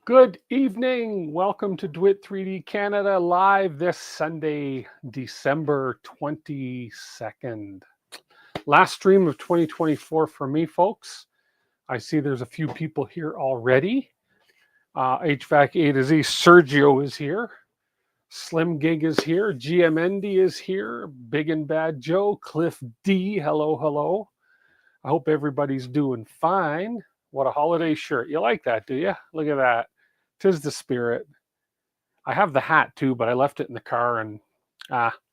Good evening. Welcome to DWIT 3D Canada live this Sunday, December 22nd. Last stream of 2024 for me, folks. I see there's a few people here already. HVAC A to Z, Sergio is here. Slim Gig is here. GMND is here. Big and Bad Joe. Cliff D, hello, hello. I hope everybody's doing fine. What a holiday shirt. You like that, do you? Look at that. 'Tis the spirit. I have the hat too, but I left it in the car and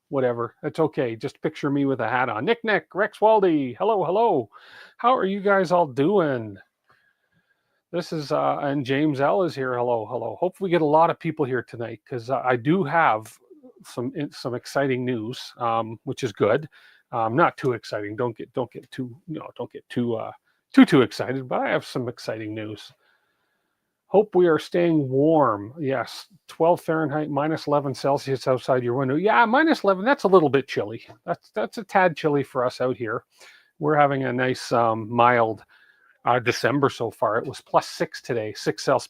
whatever. It's okay. Just picture me with a hat on. Nick, Rex Waldy. Hello, hello. How are you guys all doing? This is and James L is here. Hello, hello. Hopefully we get a lot of people here tonight because I do have some exciting news, which is good. Not too exciting. Don't get too too excited. But I have some exciting news. Hope we are staying warm. Yes, 12 Fahrenheit, minus 11 Celsius outside your window. Yeah, minus 11, that's a little bit chilly. That's a tad chilly for us out here. We're having a nice mild December so far. It was plus 6 today,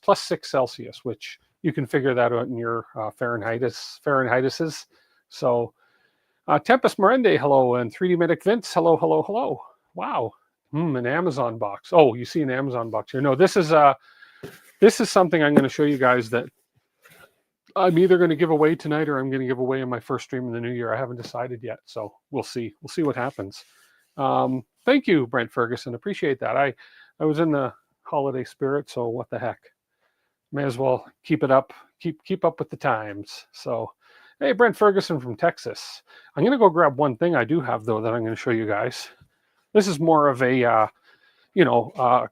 plus 6 Celsius, which you can figure that out in your Fahrenheitises. So Tempest Morende, hello, and 3D Medic Vince, hello, hello, hello. Wow, an Amazon box. Oh, you see an Amazon box here. No, this is something I'm going to show you guys that I'm either going to give away tonight or I'm going to give away in my first stream in the new year. I haven't decided yet, so we'll see. We'll see what happens. Thank you, Brent Ferguson. Appreciate that. I was in the holiday spirit, so what the heck? May as well keep it up, keep up with the times. So, hey, Brent Ferguson from Texas. I'm going to go grab one thing I do have, though, that I'm going to show you guys. This is more of a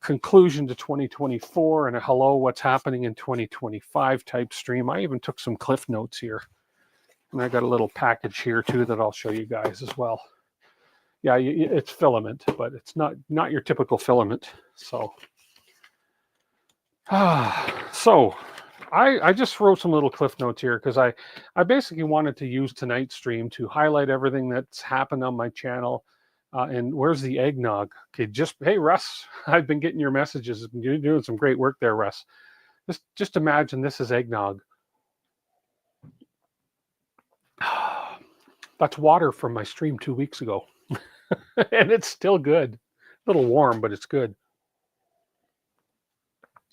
conclusion to 2024 and a hello, what's happening in 2025 type stream. I even took some cliff notes here. And I got a little package here too that I'll show you guys as well. Yeah, it's filament, but it's not your typical filament. So, I just wrote some little cliff notes here because I basically wanted to use tonight's stream to highlight everything that's happened on my channel. And where's the eggnog? Okay, hey, Russ, I've been getting your messages. You're doing some great work there, Russ. Just imagine this is eggnog. That's water from my stream 2 weeks ago. And it's still good. A little warm, but it's good.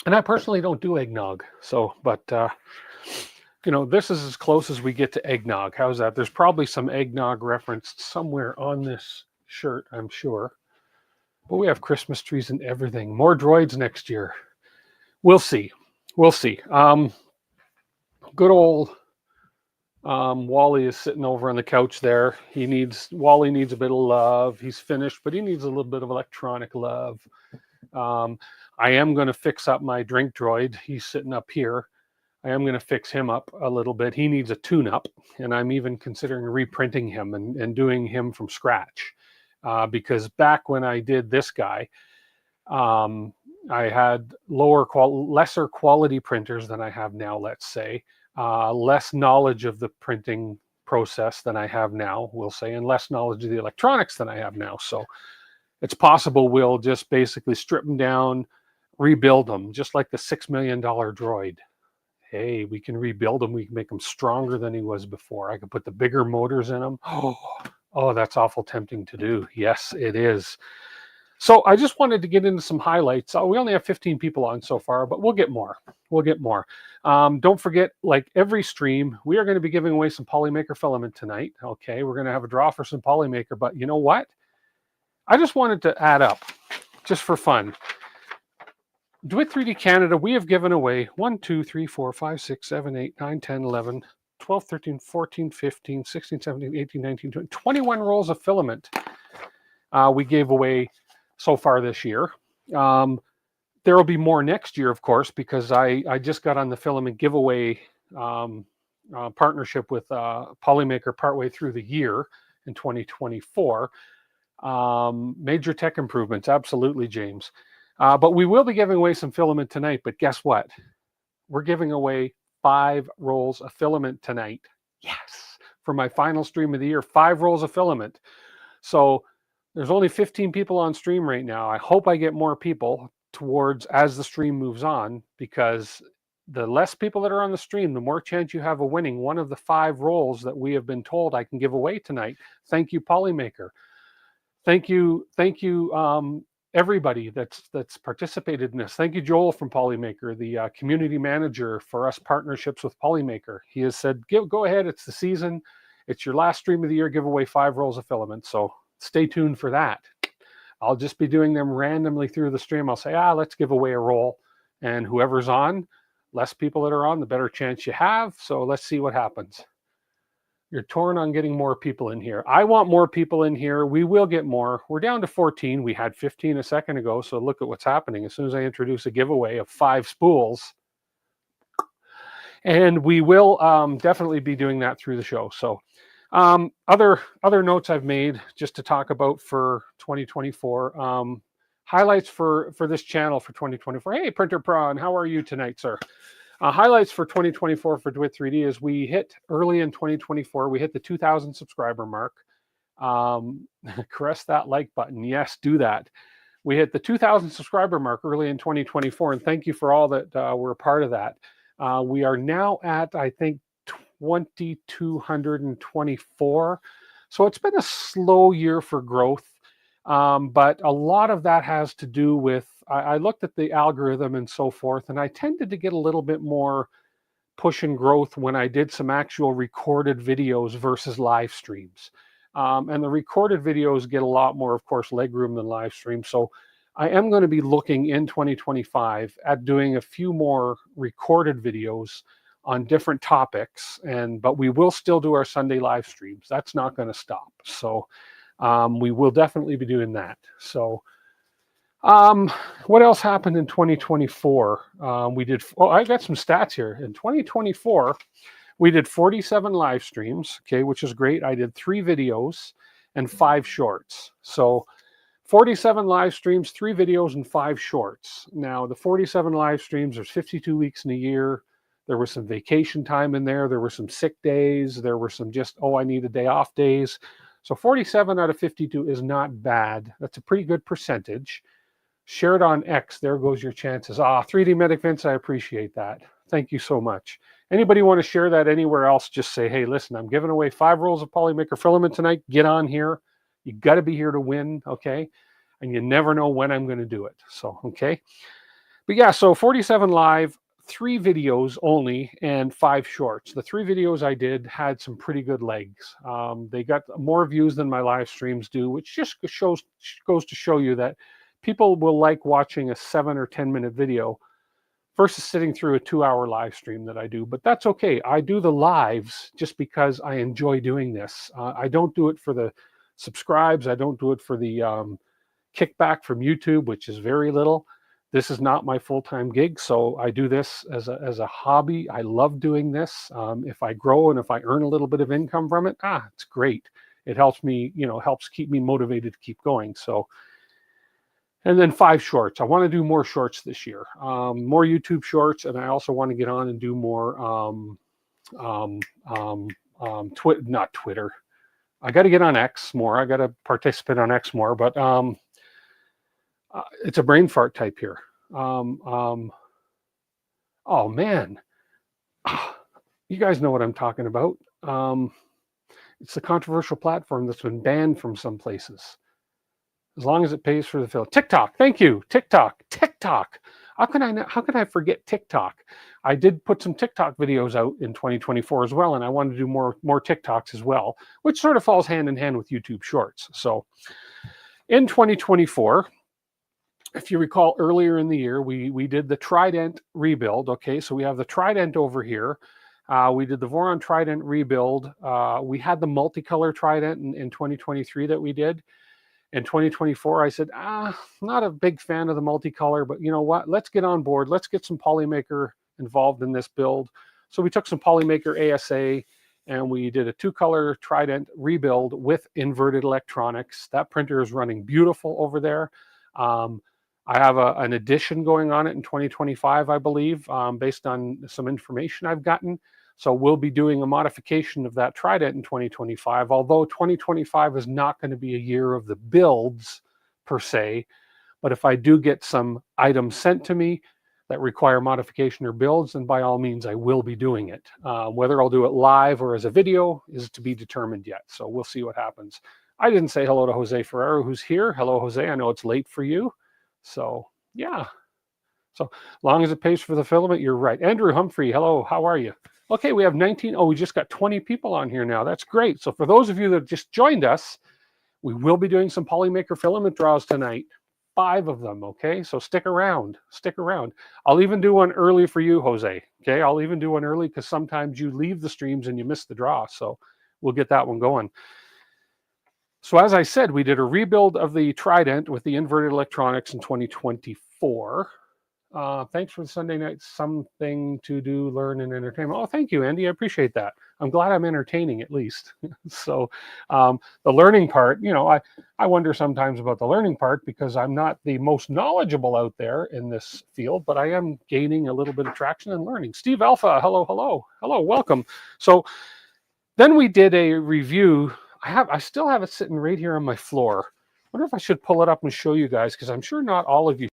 And I personally don't do eggnog. So, but, this is as close as we get to eggnog. How's that? There's probably some eggnog referenced somewhere on this shirt, I'm sure. But we have Christmas trees and everything. More droids next year. We'll see. We'll see. Good old Wally is sitting over on the couch there. Wally needs a bit of love. He's finished, but he needs a little bit of electronic love. I am going to fix up my drink droid. He's sitting up here. I am going to fix him up a little bit. He needs a tune-up, and I'm even considering reprinting him and doing him from scratch. Because back when I did this guy, I had lesser quality printers than I have now, let's say, less knowledge of the printing process than I have now, we'll say, and less knowledge of the electronics than I have now. So it's possible we'll just basically strip them down, rebuild them, just like the $6 million droid. Hey, we can rebuild him. We can make him stronger than he was before. I can put the bigger motors in him. Oh, that's awful tempting to do. Yes, it is. So I just wanted to get into some highlights. We only have 15 people on so far, but we'll get more. We'll get more. Don't forget, like every stream, we are going to be giving away some Polymaker filament tonight. Okay, we're going to have a draw for some Polymaker, but you know what? I just wanted to add up, just for fun. DWIT 3D Canada, we have given away 1, 2, 3, 4, 5, 6, 7, 8, 9, 10, 11, 12, 13, 14, 15, 16, 17, 18, 19, 20, 21 rolls of filament we gave away so far this year. There will be more next year, of course, because I just got on the filament giveaway partnership with Polymaker partway through the year in 2024. Major tech improvements, absolutely, James. But we will be giving away some filament tonight. But guess what? We're giving away 5 rolls of filament tonight. Yes, for my final stream of the year, 5 rolls of filament. So there's only 15 people on stream right now. I hope I get more people towards as the stream moves on, because the less people that are on the stream, the more chance you have of winning one of the 5 rolls that we have been told I can give away tonight. Thank you, Polymaker. Thank you, everybody that's participated in this. Thank you, Joel from Polymaker, the community manager for us partnerships with Polymaker. He has said, go ahead, it's the season. It's your last stream of the year, give away 5 rolls of filament. So stay tuned for that. I'll just be doing them randomly through the stream. I'll say, let's give away a roll. And whoever's on, less people that are on, the better chance you have. So let's see what happens. You're torn on getting more people in here. I want more people in here. We will get more. We're down to 14. We had 15 a second ago. So look at what's happening. As soon as I introduce a giveaway of 5 spools, and we will definitely be doing that through the show. So other notes I've made just to talk about for 2024. Highlights for this channel for 2024. Hey, Printer Prawn, how are you tonight, sir? Highlights for 2024 for DWIT 3D is we hit early in 2024, we hit the 2,000 subscriber mark. Caress that like button. Yes, do that. We hit the 2,000 subscriber mark early in 2024, and thank you for all that were a part of that. We are now at, I think, 2,224. So it's been a slow year for growth. But a lot of that has to do with, I looked at the algorithm and so forth, and I tended to get a little bit more push and growth when I did some actual recorded videos versus live streams. And the recorded videos get a lot more, of course, leg room than live streams. So I am going to be looking in 2025 at doing a few more recorded videos on different topics, but we will still do our Sunday live streams. That's not going to stop. So we will definitely be doing that. So what else happened in 2024? We did, I got some stats here. In 2024, we did 47 live streams, okay, which is great. I did 3 videos and 5 shorts. So 47 live streams, 3 videos, and 5 shorts. Now, the 47 live streams, there's 52 weeks in a year. There was some vacation time in there. There were some sick days. There were some just, I need a day off days. So 47 out of 52 is not bad. That's a pretty good percentage. Share it on X. There goes your chances. 3D Medic Vince, I appreciate that. Thank you so much. Anybody want to share that anywhere else, just say, hey, listen, I'm giving away 5 rolls of Polymaker Filament tonight. Get on here. You got to be here to win, okay? And you never know when I'm going to do it. So, okay. But yeah, so 47 live, 3 videos only, and 5 shorts. The 3 videos I did had some pretty good legs. They got more views than my live streams do, which just goes to show you that people will like watching a 7 or 10 minute video versus sitting through a 2-hour live stream that I do. But that's okay. I do the lives just because I enjoy doing this. I don't do it for the subscribes. I don't do it for the kickback from YouTube, which is very little. This is not my full-time gig, so I do this as a hobby. I love doing this. If I grow and if I earn a little bit of income from it, it's great. It helps me, helps keep me motivated to keep going. So, and then 5 shorts. I want to do more shorts this year, more YouTube shorts, and I also want to get on and do more not Twitter. I got to get on X more. I got to participate on X more, but it's a brain fart type here. Oh man, you guys know what I'm talking about. It's a controversial platform that's been banned from some places. As long as it pays for the fill. TikTok, thank you. TikTok. How can I forget TikTok? I did put some TikTok videos out in 2024 as well, and I wanted to do more TikToks as well, which sort of falls hand in hand with YouTube Shorts. So in 2024, if you recall earlier in the year, we did the Trident rebuild. Okay, so we have the Trident over here. We did the Voron Trident rebuild. We had the multicolor Trident in 2023 that we did. In 2024, I said, not a big fan of the multicolor, but you know what? Let's get on board. Let's get some Polymaker involved in this build. So we took some Polymaker ASA and we did a 2-color Trident rebuild with inverted electronics. That printer is running beautiful over there. I have an addition going on it in 2025, I believe, based on some information I've gotten. So we'll be doing a modification of that Trident in 2025, although 2025 is not going to be a year of the builds per se. But if I do get some items sent to me, that require modification or builds, then by all means, I will be doing it. Whether I'll do it live or as a video is to be determined yet. So we'll see what happens. I didn't say hello to Jose Ferrero, who's here. Hello, Jose. I know it's late for you. So yeah. So long as it pays for the filament, you're right. Andrew Humphrey, hello. How are you? Okay, we have 19. Oh, we just got 20 people on here now. That's great. So for those of you that just joined us, we will be doing some Polymaker filament draws tonight. 5 of them, okay? So stick around, stick around. I'll even do one early for you, Jose, okay? I'll even do one early because sometimes you leave the streams and you miss the draw, so we'll get that one going. So as I said, we did a rebuild of the Trident with the inverted electronics in 2024. Thanks for the Sunday night, something to do, learn, and entertainment. Oh, thank you, Andy. I appreciate that. I'm glad I'm entertaining at least. So the learning part, you know, I wonder sometimes about the learning part because I'm not the most knowledgeable out there in this field, but I am gaining a little bit of traction and learning. Steve Alpha, hello, hello, hello, welcome. So then we did a review. I still have it sitting right here on my floor. I wonder if I should pull it up and show you guys because I'm sure not all of you.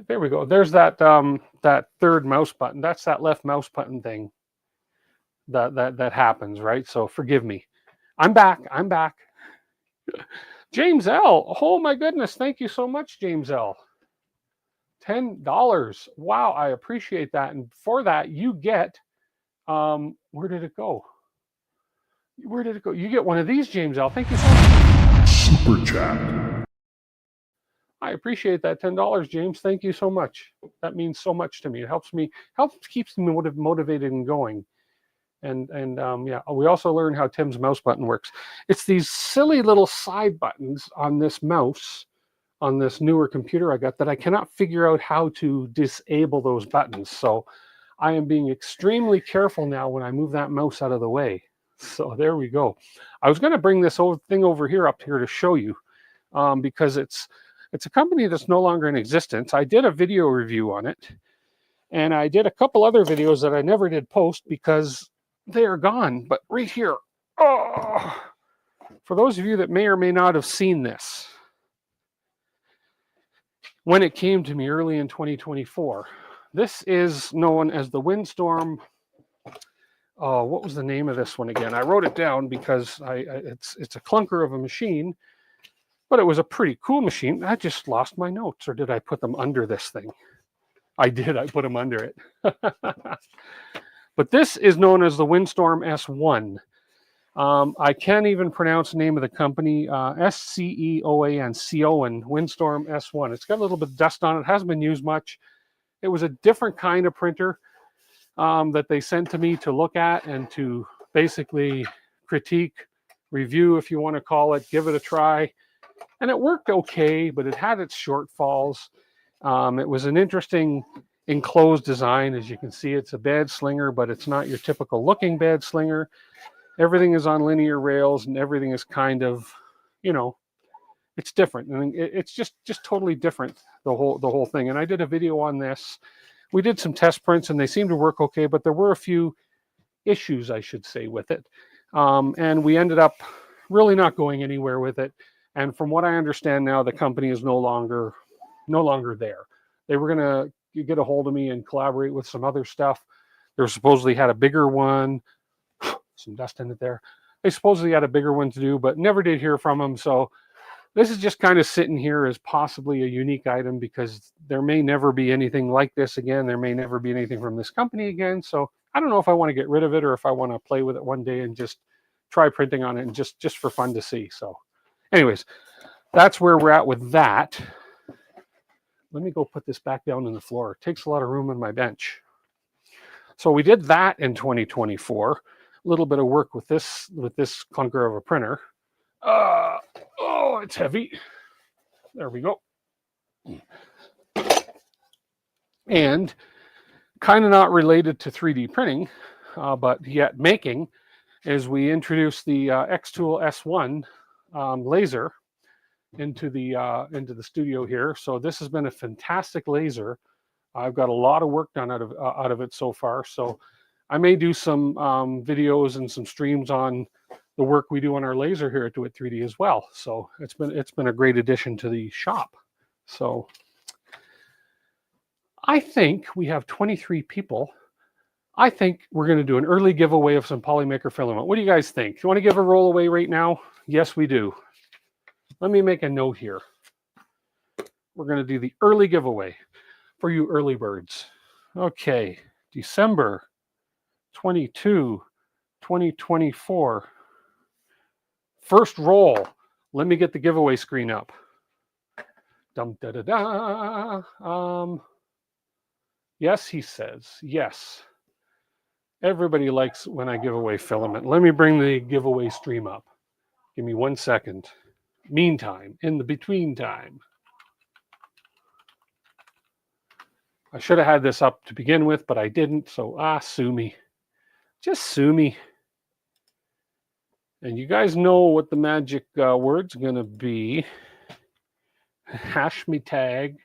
There we go. There's that that third mouse button. That's that left mouse button thing that happens, right? So forgive me. I'm back. I'm back. James L. Oh my goodness. Thank you so much, James L. $10. Wow, I appreciate that. And for that, you get where did it go? Where did it go? You get one of these, James L. Thank you so much. Super chat. I appreciate that $10, James. Thank you so much. That means so much to me. It helps keeps me motivated and going. And yeah, we also learned how Tim's mouse button works. It's these silly little side buttons on this mouse, on this newer computer I got that I cannot figure out how to disable those buttons. So I am being extremely careful now when I move that mouse out of the way. So there we go. I was going to bring this thing over here up here to show you because it's a company that's no longer in existence. I did a video review on it, and I did a couple other videos that I never did post because they are gone. But right here, oh, for those of you that may or may not have seen this, when it came to me early in 2024, this is known as the Windstorm. Oh, what was the name of this one again? I wrote it down because it's a clunker of a machine. But it was a pretty cool machine. I just lost my notes, or did I put them under this thing? I did. I put them under it. But this is known as the Windstorm S1. I can't even pronounce the name of the company. SCEOAN, Windstorm S1. It's got a little bit of dust on it. It hasn't been used much. It was a different kind of printer that they sent to me to look at and to basically critique, review, if you want to call it, give it a try. And it worked okay, but it had its shortfalls. It was an interesting enclosed design. As you can see, it's a bed slinger, but it's not your typical looking bed slinger. Everything is on linear rails and everything is kind of, you know, it's different. And it's just totally different, the whole thing. And I did a video on this. We did some test prints and they seemed to work okay, but there were a few issues, I should say, with it. And we ended up really not going anywhere with it. And from what I understand now, the company is no longer there. They were going to get a hold of me and collaborate with some other stuff. They supposedly had a bigger one. Some dust in it there. They supposedly had a bigger one to do, but never did hear from them. So this is just kind of sitting here as possibly a unique item because there may never be anything like this again. There may never be anything from this company again. So I don't know if I want to get rid of it or if I want to play with it one day and just try printing on it and just for fun to see. So anyways, that's where we're at with that. Let me go put this back down on the floor. It takes a lot of room on my bench. So we did that in 2024. A little bit of work with this clunker of a printer. Oh, it's heavy. There we go. And kind of not related to 3D printing, but yet making, is we introduced the XTool S1 laser into the studio here. So this has been a fantastic laser I've got a lot of work done out of it so far. So I may do some videos and some streams on the work we do on our laser here at DWIT 3D as well. So it's been a great addition to the shop. So I think we have 23 people. I think we're going to do an early giveaway of some Polymaker filament. What do you guys think? You want to give a roll away right now? Yes, we do. Let me make a note here. We're going to do the early giveaway for you early birds. Okay, December 22, 2024. First roll. Let me get the giveaway screen up. Dum da da da. Yes, he says. Yes. Everybody likes when I give away filament. Let me bring the giveaway stream up. Give me 1 second. Meantime, in the between time. I should have had this up to begin with, but I didn't. So, sue me. Just sue me. And you guys know what the magic word's going to be. Hash me tag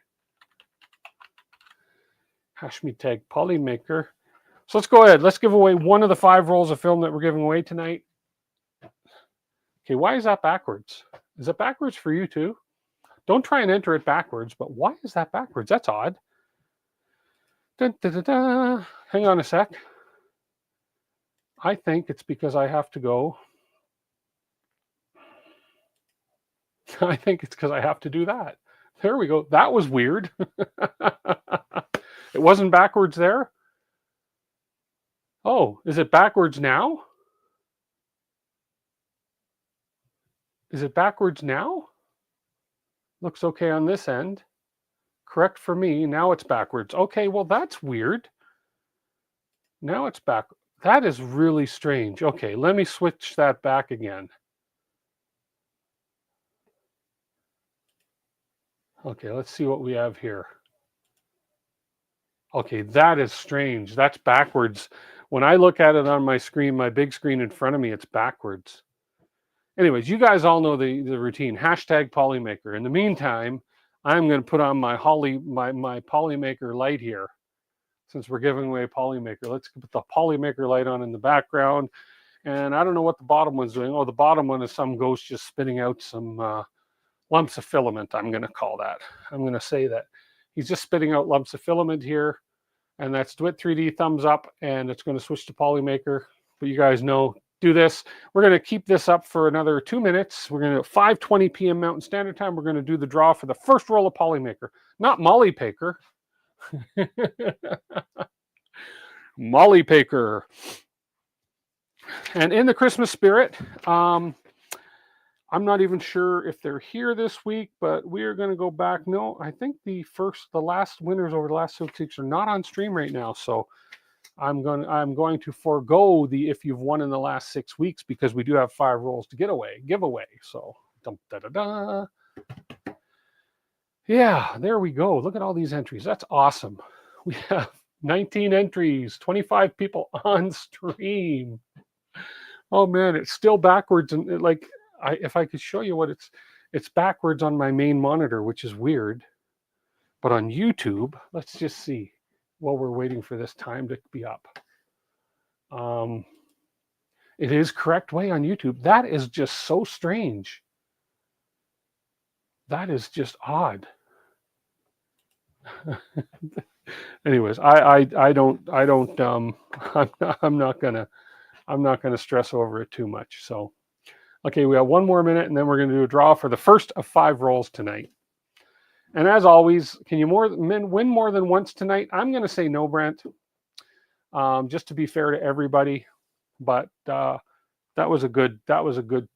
Polymaker. So let's go ahead. Let's give away one of the 5 rolls of film that we're giving away tonight. Okay, why is that backwards? Is it backwards for you too? Don't try and enter it backwards, but why is that backwards? That's odd. Dun, dun, dun, dun. Hang on a sec. I think it's because I have to go. I think it's because I have to do that. There we go. That was weird. It wasn't backwards there. Oh, is it backwards now? Is it backwards now? Looks okay on this end. Correct for me. Now it's backwards. Okay, well, that's weird. Now it's back. That is really strange. Okay, let me switch that back again. Okay, let's see what we have here. Okay, that is strange. That's backwards. When I look at it on my screen, my big screen in front of me, it's backwards. Anyways, you guys all know the routine. Hashtag Polymaker. In the meantime, I'm going to put on my Polymaker light here. Since we're giving away Polymaker, let's put the Polymaker light on in the background. And I don't know what the bottom one's doing. Oh, the bottom one is some ghost just spitting out some lumps of filament, I'm going to call that. I'm going to say that. He's just spitting out lumps of filament here. And that's DWIT 3D thumbs up. And it's going to switch to Polymaker. But you guys know, do this. We're going to keep this up for another 2 minutes. We're going to 5:20 p.m. Mountain Standard Time. We're going to do the draw for the first roll of Polymaker. Not Mollypaker. Mollypaker. And in the Christmas spirit, I'm not even sure if they're here this week, but we're going to go back. No, I think the last winners over the last 6 weeks are not on stream right now. So I'm going to forego the if you've won in the last 6 weeks because we do have 5 rolls to giveaway. So da-da-da. Yeah, there we go. Look at all these entries. That's awesome. We have 19 entries, 25 people on stream. Oh man, it's still backwards and if I could show you what it's backwards on my main monitor, which is weird. But on YouTube, let's just see while we're waiting for this time to be up. It is correct way on YouTube. That is just so strange. That is just odd. Anyways, I'm not gonna stress over it too much. So. Okay, we have 1 more minute, and then we're going to do a draw for the first of 5 rolls tonight. And as always, can you win more than once tonight? I'm going to say no, Brent, just to be fair to everybody. But that was a good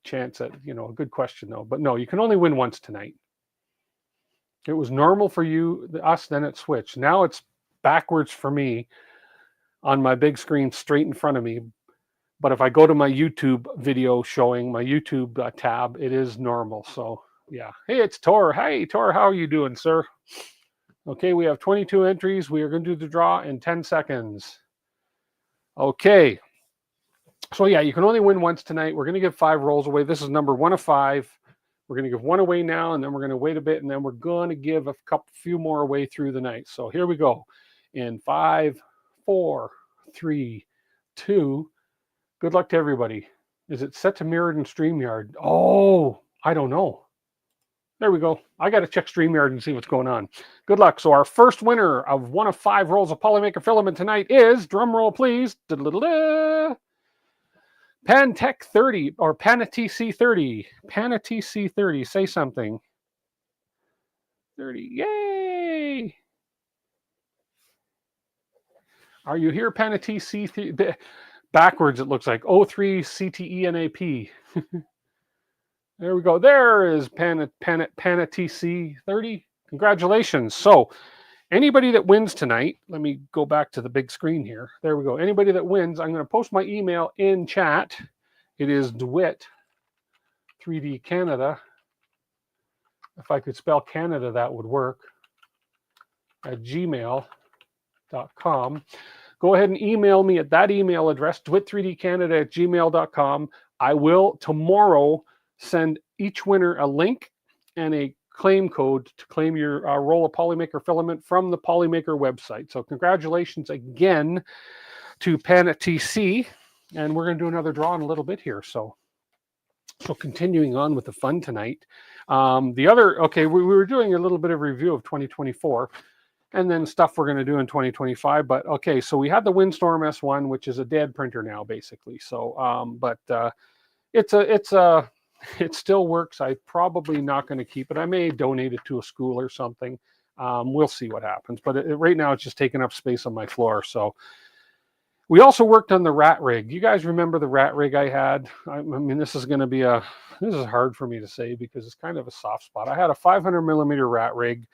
chance at a good question though. But no, you can only win once tonight. It was normal for us, then it switched. Now it's backwards for me on my big screen straight in front of me. But if I go to my YouTube video showing my YouTube tab, it is normal. So yeah. Hey, it's Tor. Hey, Tor, how are you doing, sir? Okay, we have 22 entries. We are going to do the draw in 10 seconds. Okay. So yeah, you can only win once tonight. We're going to give 5 rolls away. This is number 1 of 5. We're going to give one away now, and then we're going to wait a bit, and then we're going to give a few more away through the night. So here we go. In 5, 4, 3, 2. Good luck to everybody. Is it set to mirrored in StreamYard? Oh, I don't know. There we go. I got to check StreamYard and see what's going on. Good luck. So our first winner of one of 5 rolls of Polymaker Filament tonight is, drum roll please, Pantech 30 or Panatc 30. Panatc 30. Say something. 30. Yay! Are you here, Panatc? Backwards, it looks like 03 CTENAP. There we go. There is Panatc 30. Congratulations. So anybody that wins tonight, let me go back to the big screen here. There we go. Anybody that wins, I'm going to post my email in chat. It is DWIT 3D Canada. If I could spell Canada, that would work. At gmail.com. Go ahead and email me at that email address, dwit3dcanada@gmail.com. I will tomorrow send each winner a link and a claim code to claim your roll of Polymaker filament from the Polymaker website. So congratulations again to Panatc, and we're going to do another draw in a little bit here. So continuing on with the fun tonight. We were doing a little bit of review of 2024 and then stuff we're going to do in 2025. But okay, so we had the Windstorm S1, which is a dead printer now, basically. So, it still works. I'm probably not going to keep it. I may donate it to a school or something. We'll see what happens. But right now, it's just taking up space on my floor. So we also worked on the rat rig. You guys remember the rat rig I had? I mean, this is hard for me to say because it's kind of a soft spot. I had a 500 millimeter rat rig.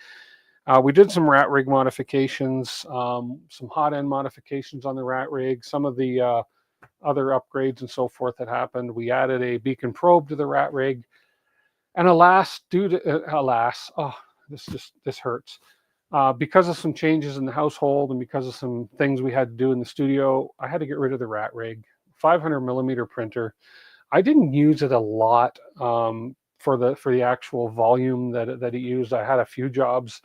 We did some rat rig modifications, some hot end modifications on the rat rig, some of the other upgrades and so forth that happened. We added a beacon probe to the rat rig, and this hurts. Because of some changes in the household and because of some things we had to do in the studio, I had to get rid of the rat rig. 500 millimeter printer. I didn't use it a lot for the actual volume that it used. I had a few jobs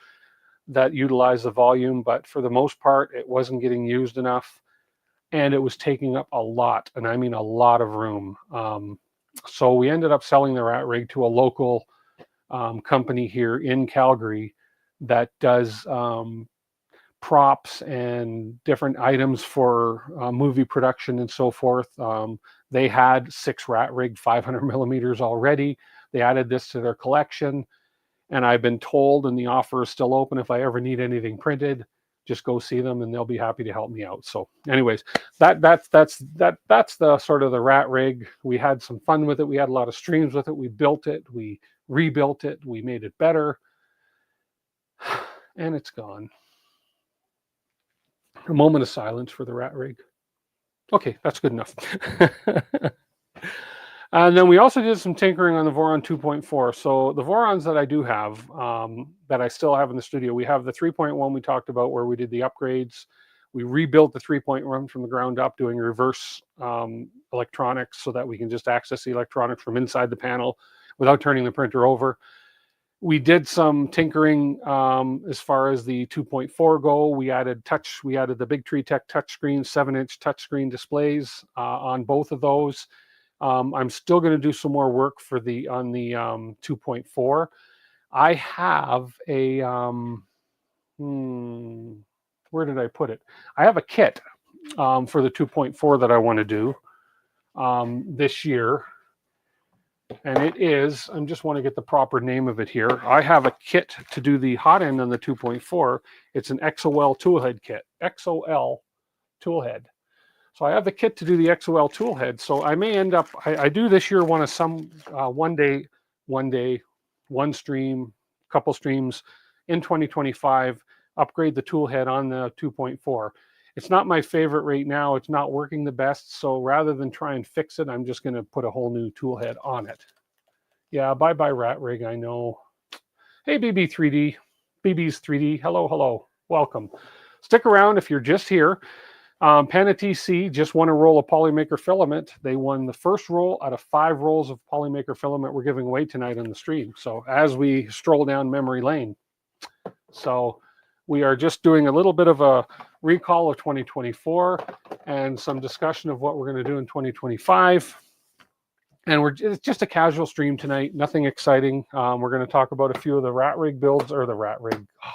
that utilized the volume, but for the most part, it wasn't getting used enough. And it was taking up a lot, and I mean a lot of room. So we ended up selling the rat rig to a local company here in Calgary that does props and different items for movie production and so forth. They had 6 rat rig 500 millimeters already. They added this to their collection, and I've been told, and the offer is still open, if I ever need anything printed, just go see them and they'll be happy to help me out. So anyways, that's the sort of the rat rig. We had some fun with it. We had a lot of streams with it. We built it, we rebuilt it, we made it better, and it's gone. A moment of silence for the rat rig. Okay, that's good enough. And then we also did some tinkering on the Voron 2.4. So the Vorons that I do have, that I still have in the studio, we have the 3.1 we talked about where we did the upgrades. We rebuilt the 3.1 from the ground up, doing reverse electronics so that we can just access the electronics from inside the panel without turning the printer over. We did some tinkering as far as the 2.4 go. We added the Big Tree Tech touchscreen, 7-inch touchscreen displays on both of those. I'm still going to do some more work on the 2.4. I have a where did I put it? I have a kit for the 2.4 that I want to do this year, and it is, I just want to get the proper name of it here. I have a kit to do the hot end on the 2.4. It's an XOL toolhead kit. XOL toolhead. So I have the kit to do the XOL toolhead. So I may end up, I do this year one stream, couple streams in 2025, upgrade the toolhead on the 2.4. It's not my favorite right now. It's not working the best. So rather than try and fix it, I'm just going to put a whole new toolhead on it. Yeah, bye-bye rat rig, I know. Hey, BB's 3D. Hello. Welcome. Stick around if you're just here. TC just won a roll of Polymaker Filament. They won the first roll out of 5 rolls of Polymaker Filament we're giving away tonight on the stream. So as we stroll down memory lane. So we are just doing a little bit of a recall of 2024 and some discussion of what we're going to do in 2025. And it's just a casual stream tonight, nothing exciting. We're going to talk about a few of the rat rig builds, or the rat rig. Oh,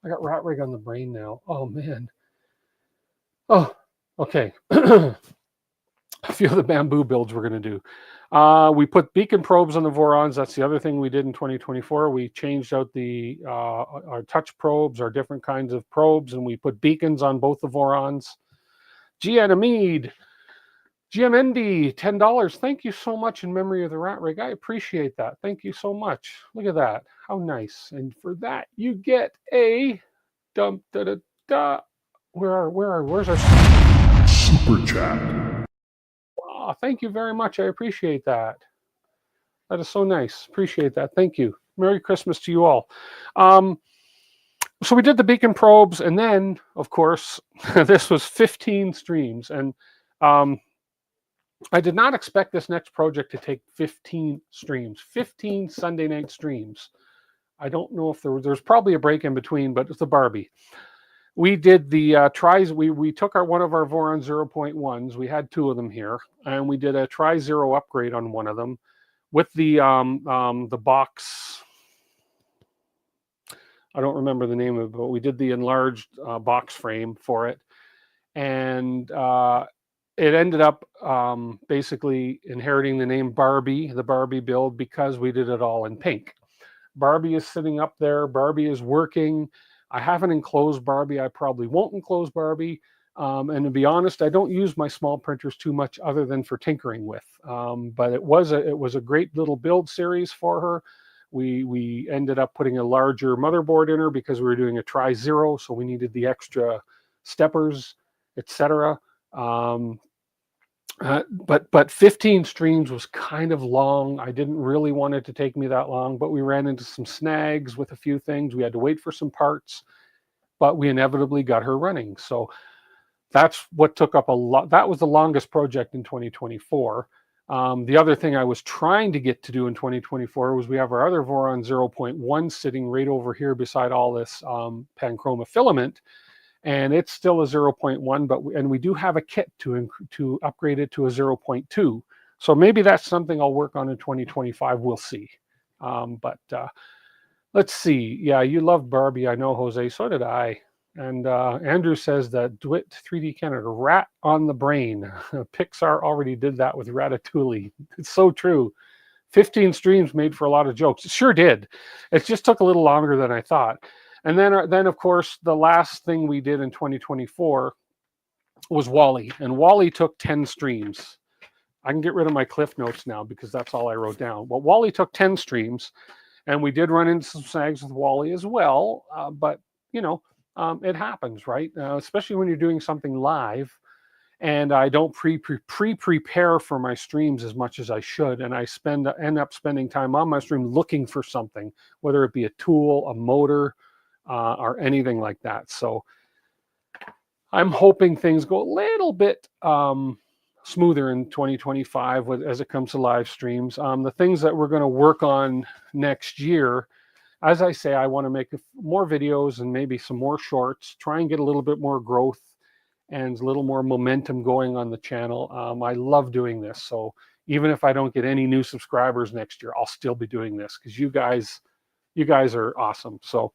I got rat rig on the brain now. Oh, man. Oh, okay. A few of the bamboo builds we're going to do. We put beacon probes on the Vorons. That's the other thing we did in 2024. We changed out our touch probes, our different kinds of probes, and we put beacons on both the Vorons. Gianamid, GMND, $10. Thank you so much in memory of the rat rig. I appreciate that. Thank you so much. Look at that. How nice. And for that, you get a where's our super chat? Oh, thank you very much. I appreciate that. That is so nice. Appreciate that. Thank you. Merry Christmas to you all. So we did the beacon probes, and then, of course, this was 15 streams. And I did not expect this next project to take 15 streams, 15 Sunday night streams. I don't know if there's probably a break in between, but it's the Barbie. We did the tries. We took one of our Voron 0.1s. We had 2 of them here, and we did a try zero upgrade on one of them with the box. I don't remember the name of it, but we did the enlarged box frame for it, and it ended up basically inheriting the name Barbie, the Barbie build, because we did it all in pink. Barbie is sitting up there. Barbie is working. I haven't enclosed Barbie. I probably won't enclose Barbie. And to be honest, I don't use my small printers too much other than for tinkering with. But it was a great little build series for her. We ended up putting a larger motherboard in her because we were doing a try zero, so we needed the extra steppers, etc. But 15 streams was kind of long. I didn't really want it to take me that long, but we ran into some snags with a few things. We had to wait for some parts, but we inevitably got her running. So that's what took up a lot. That was the longest project in 2024. The other thing I was trying to get to do in 2024 was we have our other Voron 0.1 sitting right over here beside all this Panchroma filament. And it's still a 0.1, but we do have a kit to upgrade it to a 0.2. So maybe that's something I'll work on in 2025. We'll see. But let's see. Yeah, you loved Barbie. I know, Jose. So did I. And Andrew says that DWIT 3D Canada, rat on the brain. Pixar already did that with Ratatouille. It's so true. 15 streams made for a lot of jokes. It sure did. It just took a little longer than I thought. And then, of course, the last thing we did in 2024 was Wally. And Wally took 10 streams. I can get rid of my cliff notes now because that's all I wrote down. But Wally took 10 streams. And we did run into some snags with Wally as well. But, you know, it happens, right? Especially when you're doing something live. And I don't prepare for my streams as much as I should. And I end up spending time on my stream looking for something, whether it be a tool, a motor, or anything like that. So I'm hoping things go a little bit smoother in 2025 as it comes to live streams. The things that we're going to work on next year, as I say, I want to make more videos and maybe some more shorts, try and get a little bit more growth and a little more momentum going on the channel. I love doing this. So even if I don't get any new subscribers next year, I'll still be doing this because you guys are awesome. So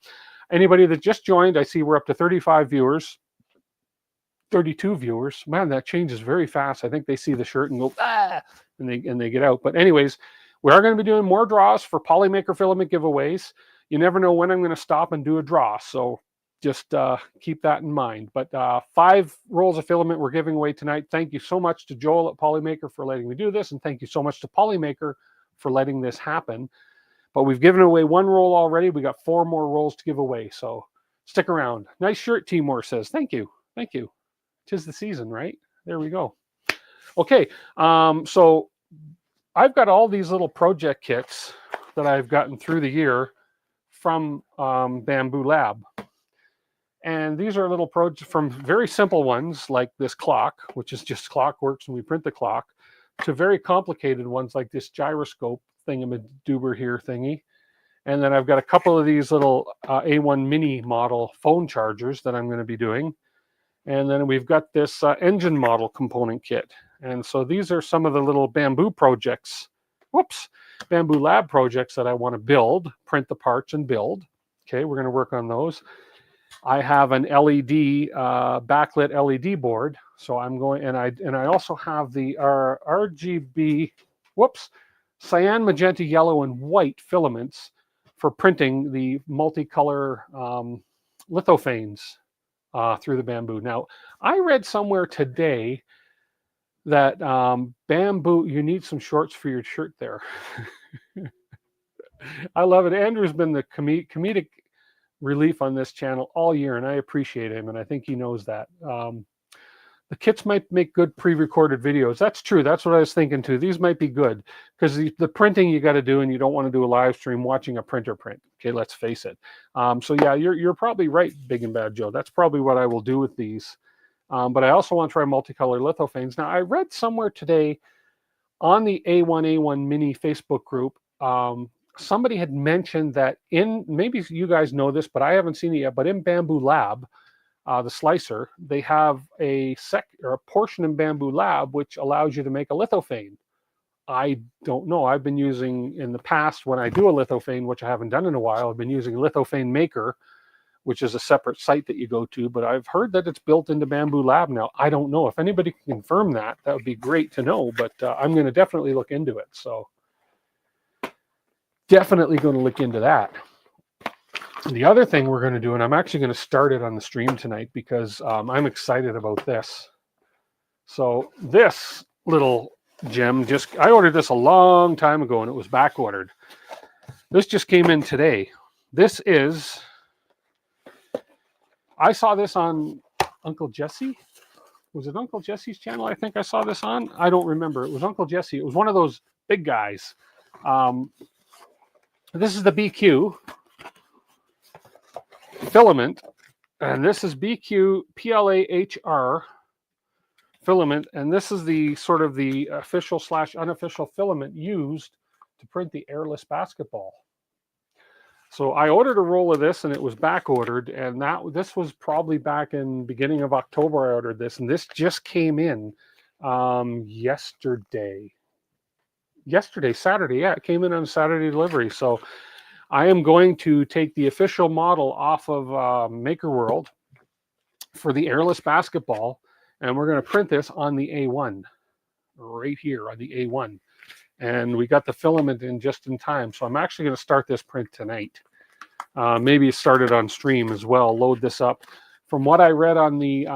anybody that just joined, I see we're up to 35 viewers, 32 viewers. Man, that changes very fast. I think they see the shirt and go, ah, and they get out. But anyways, we are going to be doing more draws for Polymaker Filament Giveaways. You never know when I'm going to stop and do a draw. So just keep that in mind. But 5 rolls of filament we're giving away tonight. Thank you so much to Joel at Polymaker for letting me do this. And thank you so much to Polymaker for letting this happen. But we've given away 1 roll already. We got 4 more rolls to give away. So stick around. Nice shirt, Timor says. Thank you. Thank you. 'Tis the season, right? There we go. Okay. So I've got all these little project kits that I've gotten through the year from Bamboo Lab. And these are little projects from very simple ones like this clock, which is just clockworks and we print the clock, to very complicated ones like this gyroscope thingamadoober here thingy. And then I've got a couple of these little A1 mini model phone chargers that I'm going to be doing. And then we've got this engine model component kit. And so these are some of the little bamboo projects, bamboo lab projects that I want to build, print the parts and build. Okay, we're going to work on those. I have an LED, backlit LED board. So I'm going, and I also have the RGB, cyan, magenta, yellow, and white filaments for printing the multicolor lithophanes through the bamboo. Now, I read somewhere today that bamboo, you need some shorts for your shirt there. I love it. Andrew's been the comedic relief on this channel all year, and I appreciate him, and I think he knows that. The kits might make good pre-recorded videos. That's true. That's what I was thinking too. These might be good because the printing you got to do, and you don't want to do a live stream watching a printer print. Okay, let's face it. So yeah, you're probably right, Big and Bad Joe. That's probably what I will do with these. But I also want to try multicolor lithophanes. Now, I read somewhere today on the A1 Mini Facebook group, somebody had mentioned that maybe you guys know this, but I haven't seen it yet, but in Bamboo Lab, the slicer, they have a portion in Bamboo Lab which allows you to make a lithophane. I don't know. I've been using in the past when I do a lithophane, which I haven't done in a while, I've been using Lithophane Maker, which is a separate site that you go to, but I've heard that it's built into Bamboo Lab now. I don't know. If anybody can confirm that, that would be great to know, but I'm going to definitely look into it. So definitely going to look into that. The other thing we're going to do, and I'm actually going to start it on the stream tonight because I'm excited about this. So this little gem, I ordered this a long time ago and it was back ordered. This just came in today. This is, I saw this on Uncle Jesse. Was it Uncle Jesse's channel? I think I saw this on. I don't remember. It was Uncle Jesse. It was one of those big guys. This is the BQ filament, and this is BQ PLA-HR filament, and this is the sort of the official / unofficial filament used to print the airless basketball. So I ordered a roll of this and it was back ordered, and this was probably back in beginning of October I ordered this, and this just came in yesterday, Saturday. Yeah, it came in on Saturday delivery. So I am going to take the official model off of Maker World for the airless basketball, and we're going to print this on the A1, right here on the A1. And we got the filament in just in time. So I'm actually going to start this print tonight. Maybe start it on stream as well, load this up. From what I read on the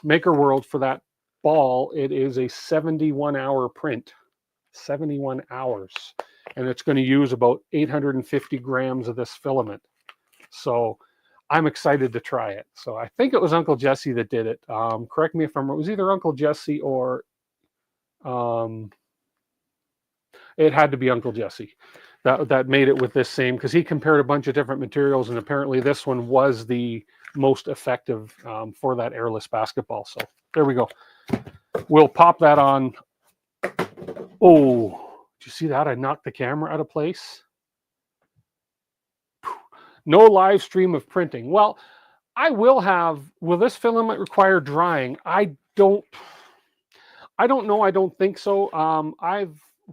Maker World for that ball, it is a 71-hour print. 71 hours. And it's going to use about 850 grams of this filament. So I'm excited to try it. So I think it was Uncle Jesse that did it. Correct me if I'm wrong. It was either Uncle Jesse or it had to be Uncle Jesse that made it with this same, because he compared a bunch of different materials, and apparently this one was the most effective for that airless basketball. So there we go. We'll pop that on. Oh, did you see that? I knocked the camera out of place. No live stream of printing. Well, will this filament require drying? I don't know. I don't think so.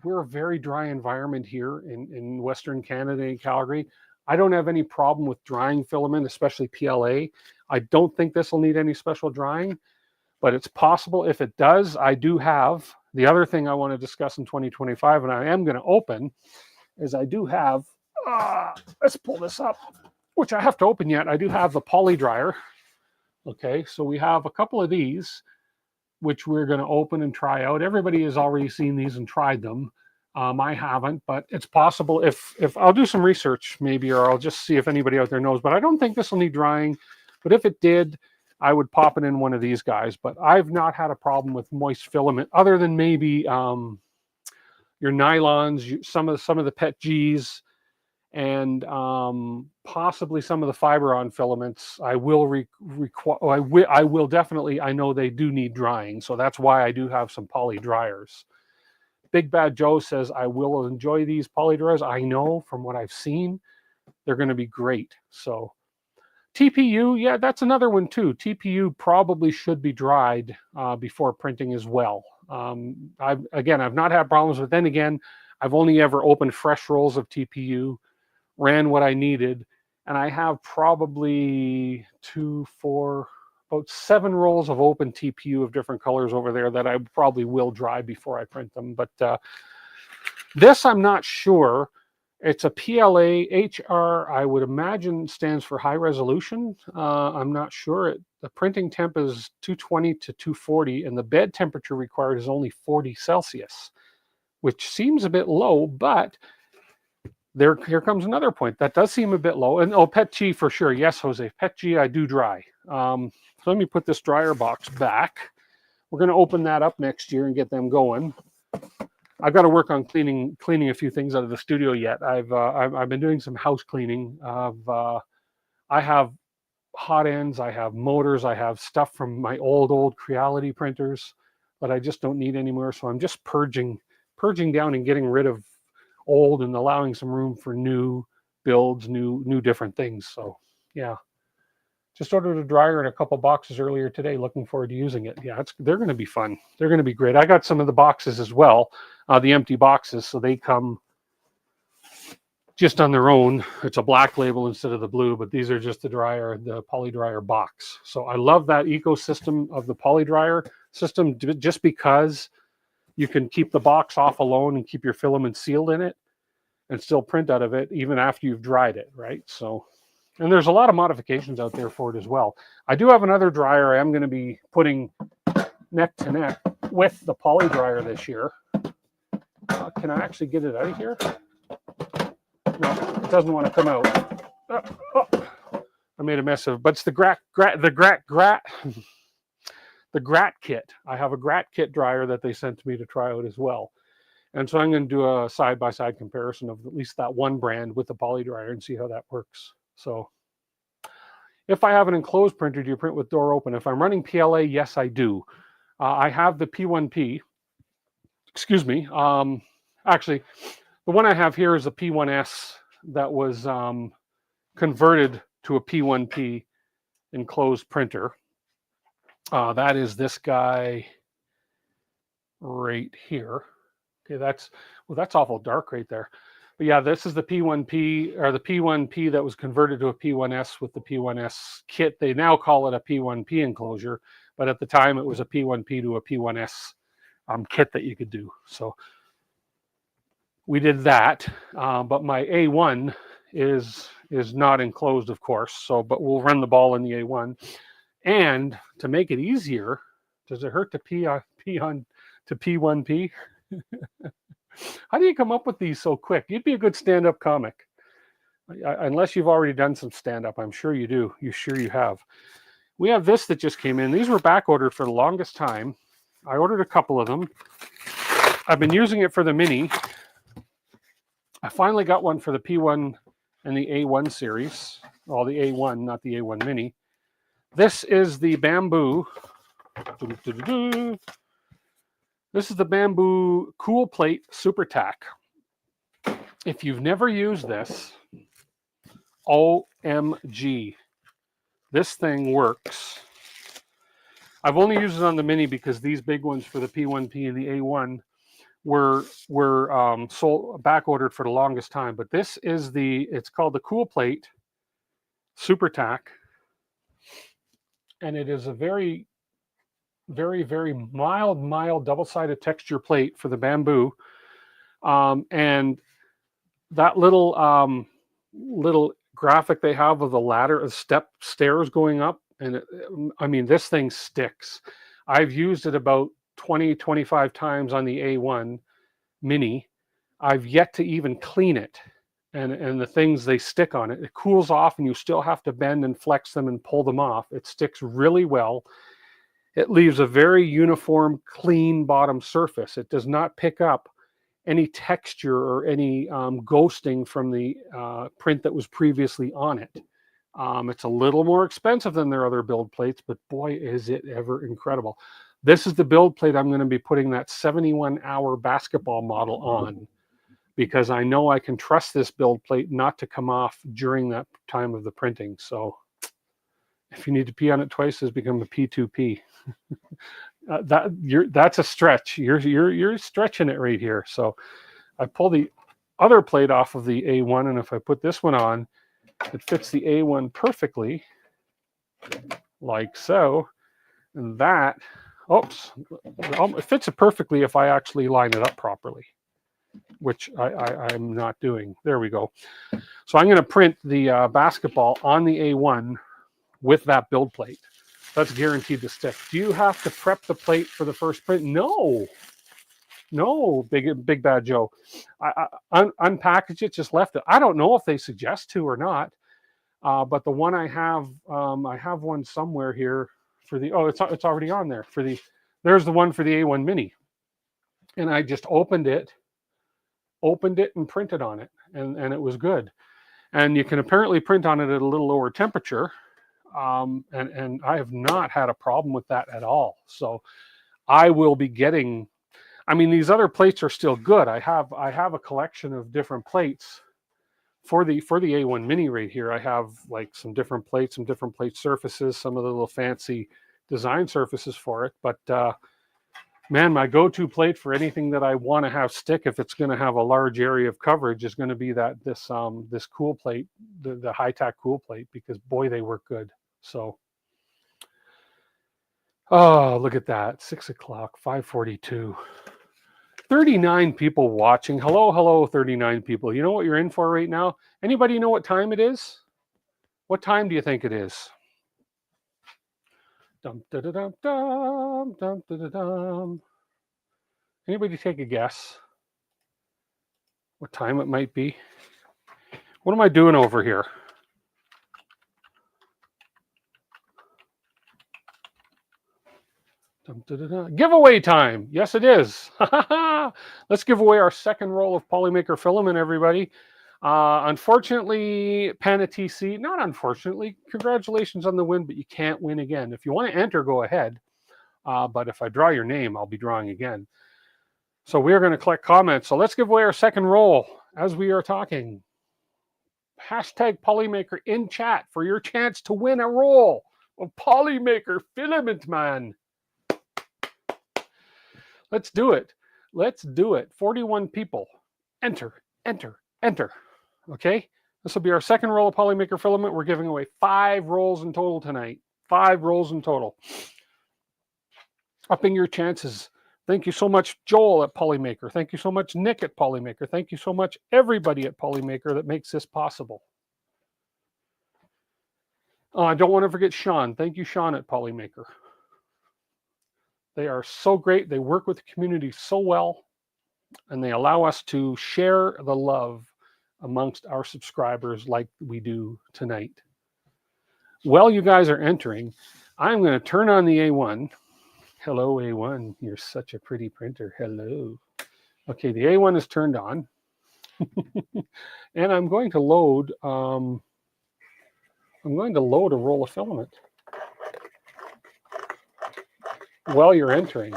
We're a very dry environment here in Western Canada and Calgary. I don't have any problem with drying filament, especially PLA. I don't think this will need any special drying, but it's possible. If it does, I do have the other thing I want to discuss in 2025, and I am going to open, is I do have, let's pull this up, which I have to open yet. I do have the poly dryer. Okay, so we have a couple of these, which we're going to open and try out. Everybody has already seen these and tried them. I haven't, but it's possible if I'll do some research maybe, or I'll just see if anybody out there knows, but I don't think this will need drying. But if it did, I would pop it in one of these guys. But I've not had a problem with moist filament, other than maybe your nylons, some of the PET Gs, and possibly some of the fiber-on filaments. I will I will definitely, I know they do need drying, so that's why I do have some poly dryers. Big Bad Joe says I will enjoy these poly dryers. I know from what I've seen, they're going to be great. So TPU, yeah, that's another one too. TPU probably should be dried before printing as well. I've not had problems with. Then again, I've only ever opened fresh rolls of TPU, ran what I needed, and I have probably about 7 rolls of open TPU of different colors over there that I probably will dry before I print them. But this, I'm not sure. It's a PLA HR, I would imagine stands for high resolution. I'm not sure. The printing temp is 220 to 240, and the bed temperature required is only 40 Celsius, which seems a bit low, but here comes another point. That does seem a bit low. And Pet G for sure. Yes, Jose, Pet G I do dry. So let me put this dryer box back. We're going to open that up next year and get them going. I've got to work on cleaning a few things out of the studio yet. I've been doing some house cleaning. I have hot ends, I have motors, I have stuff from my old Creality printers that I just don't need anymore. So I'm just purging down and getting rid of old and allowing some room for new builds, new different things. So yeah. Just ordered a dryer and a couple boxes earlier today. Looking forward to using it. Yeah, they're going to be fun. They're going to be great. I got some of the boxes as well, the empty boxes, so they come just on their own. It's a black label instead of the blue, but these are just the poly dryer box. So I love that ecosystem of the poly dryer system, just because you can keep the box off alone and keep your filament sealed in it and still print out of it even after you've dried it, right? So. And there's a lot of modifications out there for it as well. I do have another dryer I am going to be putting neck to neck with the poly dryer this year. Can I actually get it out of here? No, it doesn't want to come out. I made a mess of it, but it's the Grat kit. I have a Grat kit dryer that they sent to me to try out as well. And so I'm going to do a side-by-side comparison of at least that one brand with the poly dryer and see how that works. So if I have an enclosed printer, do you print with door open? If I'm running PLA, yes, I do. I have the P1P. Excuse me. Actually, the one I have here is a P1S that was converted to a P1P enclosed printer. That is this guy right here. Okay, that's awful dark right there. But yeah, this is the P1P, or the P1P that was converted to a P1S with the P1S kit. They now call it a P1P enclosure, but at the time it was a P1P to a P1S kit that you could do. So we did that, but my A1 is not enclosed, of course. So, but we'll run the ball in the A1. And to make it easier, does it hurt to P on to P1P? How do you come up with these so quick? You'd be a good stand-up comic. Unless you've already done some stand-up. I'm sure you do. You have. We have this that just came in. These were back ordered for the longest time. I ordered a couple of them. I've been using it for the Mini. I finally got one for the P1 and the A1 series. Well, the A1, not the A1 Mini. This is the Bamboo. This is the Bamboo Cool Plate Super Tack. If you've never used this, OMG, this thing works. I've only used it on the Mini because these big ones for the P1P and the A1 were sold back ordered for the longest time. But this is it's called the Cool Plate Super Tack, and it is a very, very, very mild double-sided texture plate for the Bamboo. And that little graphic they have of the ladder, stairs going up, and I mean, this thing sticks. I've used it about 20-25 times on the A1 Mini. I've yet to even clean it, and the things, they stick on it. It cools off, and you still have to bend and flex them and pull them off. It sticks really well. It leaves a very uniform, clean bottom surface. It does not pick up any texture or any ghosting from the print that was previously on it. It's a little more expensive than their other build plates, but boy, is it ever incredible. This is the build plate I'm going to be putting that 71-hour basketball model on, because I know I can trust this build plate not to come off during that time of the printing. So if you need to pee on it twice, it's become a P2P. That's a stretch. You're stretching it right here. So I pull the other plate off of the A1, and if I put this one on, it fits the A1 perfectly, like so. And that, oops, it fits it perfectly if I actually line it up properly, which I'm not doing. There we go. So I'm going to print the basketball on the A1 with that build plate. That's guaranteed to stick. Do you have to prep the plate for the first print? No, Big Bad Joe. I unpackaged it, just left it. I don't know if they suggest to or not, but the one I have one somewhere here for the, it's already on there for the, there's the one for the A1 Mini. And I just opened it and printed on it, and it was good. And you can apparently print on it at a little lower temperature. And I have not had a problem with that at all. So I will be getting, I mean, these other plates are still good. I have a collection of different plates for the A1 Mini right here. I have like some different plates, some different plate surfaces, some of the little fancy design surfaces for it. But man, my go-to plate for anything that I want to have stick, if it's going to have a large area of coverage, is going to be this cool plate, the high-tack cool plate, because boy, they work good. So, oh, look at that, 6 o'clock, 5:42. 39 people watching. Hello, 39 people. You know what you're in for right now? Anybody know what time it is? What time do you think it is? Dum, da, da, dum, dum, dum, da, da, dum. Anybody take a guess what time it might be? What am I doing over here? Dum, da, da, da. Giveaway time. Yes, it is. Let's give away our second roll of Polymaker Filament, everybody. Unfortunately, Pana TC, not unfortunately, congratulations on the win, but you can't win again. If you want to enter, go ahead. But if I draw your name, I'll be drawing again. So we're going to collect comments. So let's give away our second roll as we are talking. Hashtag Polymaker in chat for your chance to win a roll of Polymaker Filament, man. Let's do it. Let's do it. 41 people. Enter. Okay? This will be our second roll of Polymaker Filament. We're giving away 5 rolls in total tonight. 5 rolls in total. Upping your chances. Thank you so much, Joel at Polymaker. Thank you so much, Nick at Polymaker. Thank you so much, everybody at Polymaker that makes this possible. I don't want to forget Sean. Thank you, Sean at Polymaker. They are so great. They work with the community so well, and they allow us to share the love amongst our subscribers like we do tonight. While you guys are entering, I'm going to turn on the A1. Hello, A1. You're such a pretty printer. Hello. Okay, the A1 is turned on. And I'm going to load a roll of filament. While you're entering.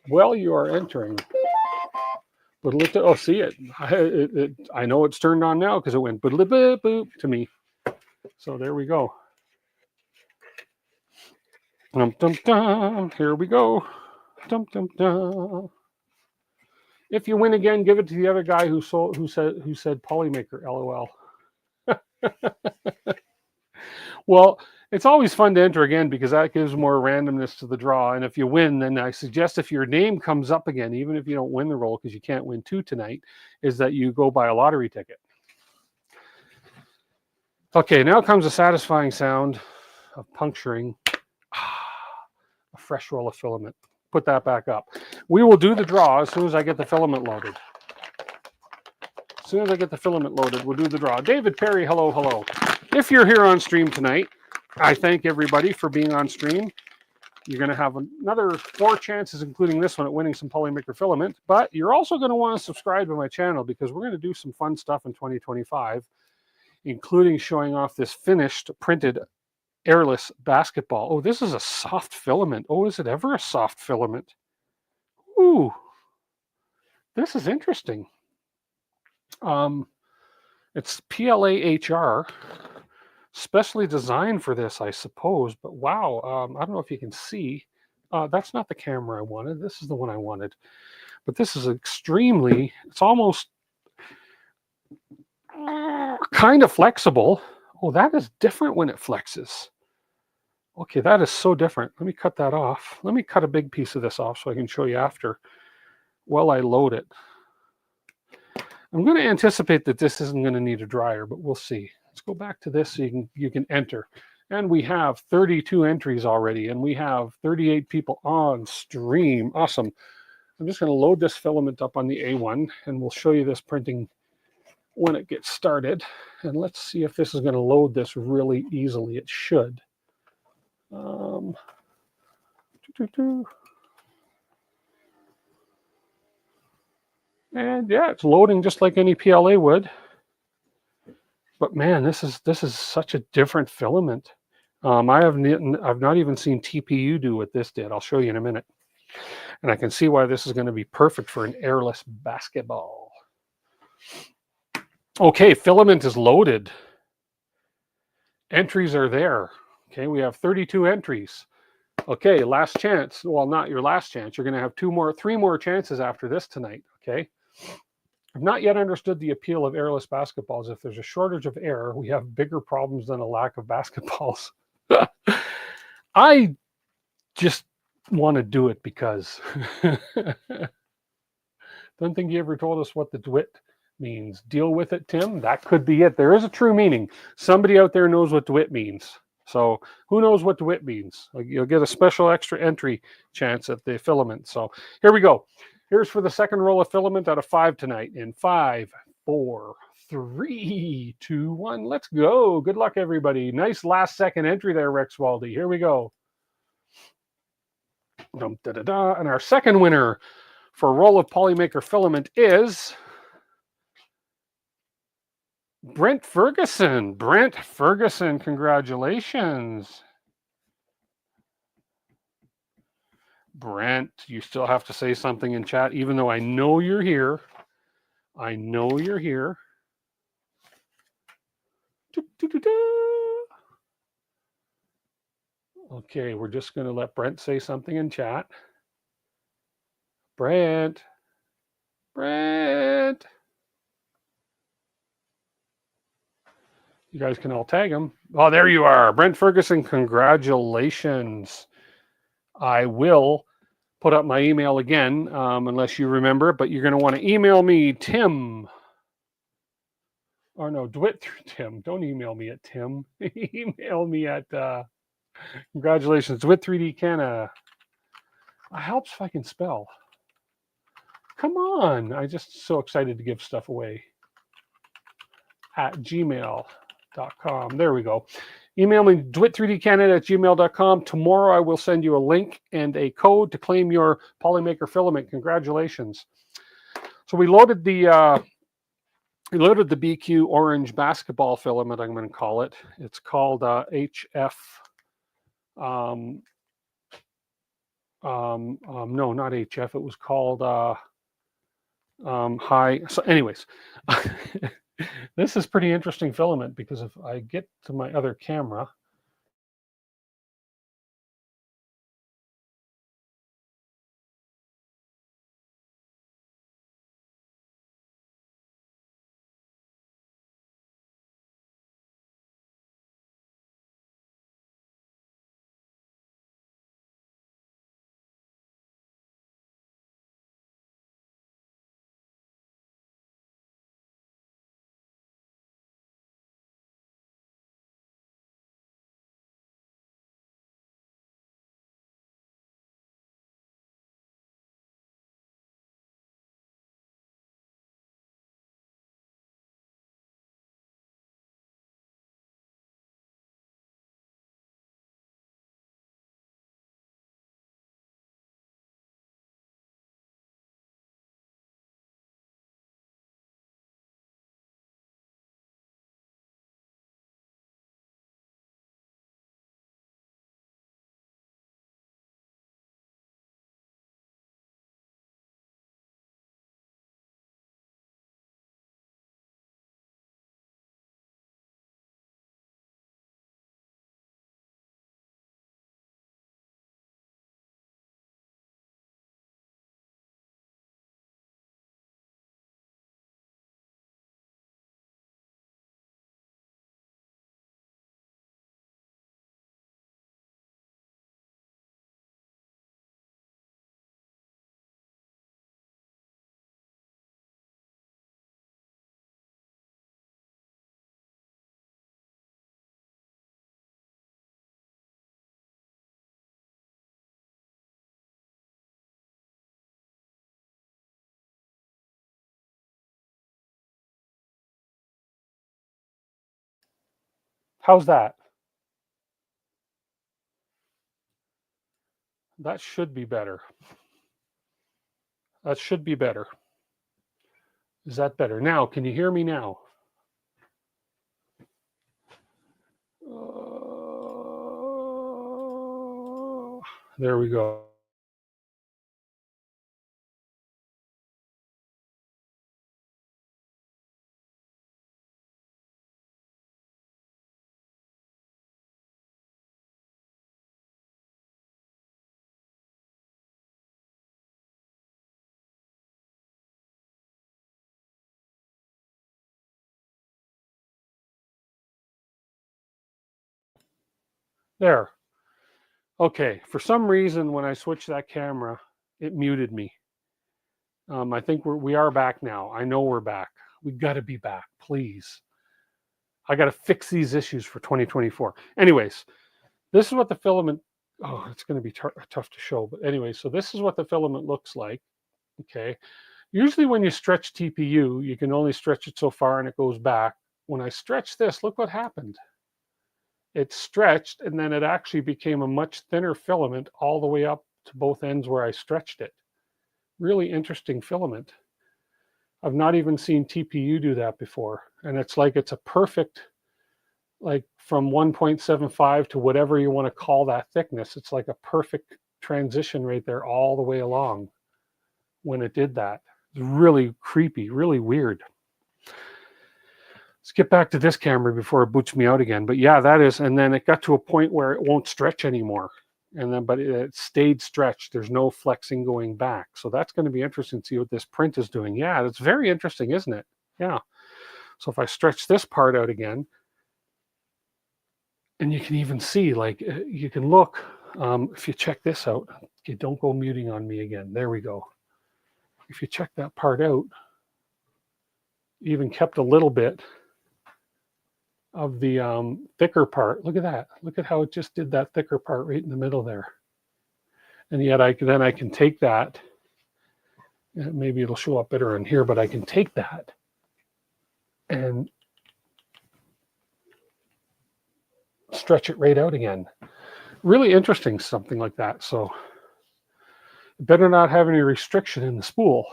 While you are entering. Oh, see it. I know it's turned on now because it went boop boop to me. So there we go. Dum, dum, dum. Here we go. Dum, dum, dum. If you win again, give it to the other guy who said Polymaker, LOL. Well, it's always fun to enter again because that gives more randomness to the draw. And if you win, then I suggest if your name comes up again, even if you don't win the roll because you can't win 2 tonight, is that you go buy a lottery ticket. Okay, now comes a satisfying sound of puncturing a fresh roll of filament. Put that back up. We will do the draw as soon as I get the filament loaded. As soon as I get the filament loaded, we'll do the draw. David Perry, hello. If you're here on stream tonight, I thank everybody for being on stream. You're going to have another 4 chances, including this one, at winning some Polymaker filament. But you're also going to want to subscribe to my channel because we're going to do some fun stuff in 2025, including showing off this finished printed airless basketball. Oh, this is a soft filament. Oh, is it ever a soft filament? Ooh, this is interesting. It's PLA-HR, specially designed for this, I suppose. But wow, I don't know if you can see. That's not the camera I wanted. This is the one I wanted. But this is extremely, it's almost kind of flexible. Oh, that is different when it flexes. Okay, that is so different. Let me cut that off. Let me cut a big piece of this off so I can show you after while I load it. I'm going to anticipate that this isn't going to need a dryer, but we'll see. Let's go back to this so you can enter. And we have 32 entries already, and we have 38 people on stream. Awesome. I'm just going to load this filament up on the A1, and we'll show you this printing when it gets started. And let's see if this is going to load this really easily. It should. And yeah, it's loading just like any PLA would. But man, this is such a different filament. I've not even seen TPU do what this did. I'll show you in a minute. And I can see why this is going to be perfect for an airless basketball. Okay, filament is loaded. Entries are there. Okay, we have 32 entries. Okay, last chance. Well, not your last chance. You're going to have 3 more chances after this tonight. Okay. I've not yet understood the appeal of airless basketballs. If there's a shortage of air, we have bigger problems than a lack of basketballs. I just want to do it because don't think you ever told us what the DWIT means. Deal with it, Tim. That could be it. There is a true meaning. Somebody out there knows what DWIT means. So who knows what DWIT means? You'll get a special extra entry chance at the filament. So here we go. Here's for the second roll of filament out of 5 tonight. In 5, 4, 3, 2, 1. Let's go. Good luck, everybody. Nice last second entry there, Rex Waldy. Here we go. And our second winner for a roll of Polymaker filament is Brent Ferguson. Brent Ferguson, congratulations. Brent, you still have to say something in chat, even though I know you're here. I know you're here. Okay, we're just going to let Brent say something in chat. Brent. Brent. You guys can all tag him. Oh, there you are. Brent Ferguson, congratulations. I will put up my email again, unless you remember, but you're going to want to email me, Tim. Or no, DWIT through Tim. Don't email me at Tim. Email me at, congratulations, DWIT 3D Canada. It helps if I can spell. Come on. I'm just so excited to give stuff away. At gmail.com. There we go. Email me dwit3dcanada@gmail.com. Tomorrow I will send you a link and a code to claim your Polymaker filament. Congratulations. So we loaded the BQ orange basketball filament, I'm going to call it. It's called HF. No, not HF. It was called high. So anyways, this is pretty interesting filament because if I get to my other camera, How's that? That should be better. That should be better. Is that better? Now, can you hear me now? There we go. There. Okay. For some reason, when I switched that camera, it muted me. I think we are back now. I know we're back. We got to be back, please. I got to fix these issues for 2024. Anyways, this is what the filament. Oh, it's going to be tough to show. But anyway, so this is what the filament looks like. Okay. Usually when you stretch TPU, you can only stretch it so far and it goes back. When I stretch this, look what happened. It stretched and then it actually became a much thinner filament all the way up to both ends where I stretched it. Really interesting filament. I've not even seen TPU do that before. And it's like it's a perfect, like from 1.75 to whatever you want to call that thickness. It's like a perfect transition right there all the way along when it did that. It's really creepy, really weird. Let's get back to this camera before it boots me out again. But yeah, that is, and then it got to a point where it won't stretch anymore. And then, but it stayed stretched. There's no flexing going back. So that's going to be interesting to see what this print is doing. Yeah, it's very interesting, isn't it? Yeah. So if I stretch this part out again, and you can even see, like, you can look, if you check this out, okay, don't go muting on me again. There we go. If you check that part out, even kept a little bit of the thicker part. Look at that. Look at how it just did that thicker part right in the middle there. And yet I can take that, maybe it'll show up better in here, but I can take that and stretch it right out again. Really interesting, something like that. So better not have any restriction in the spool.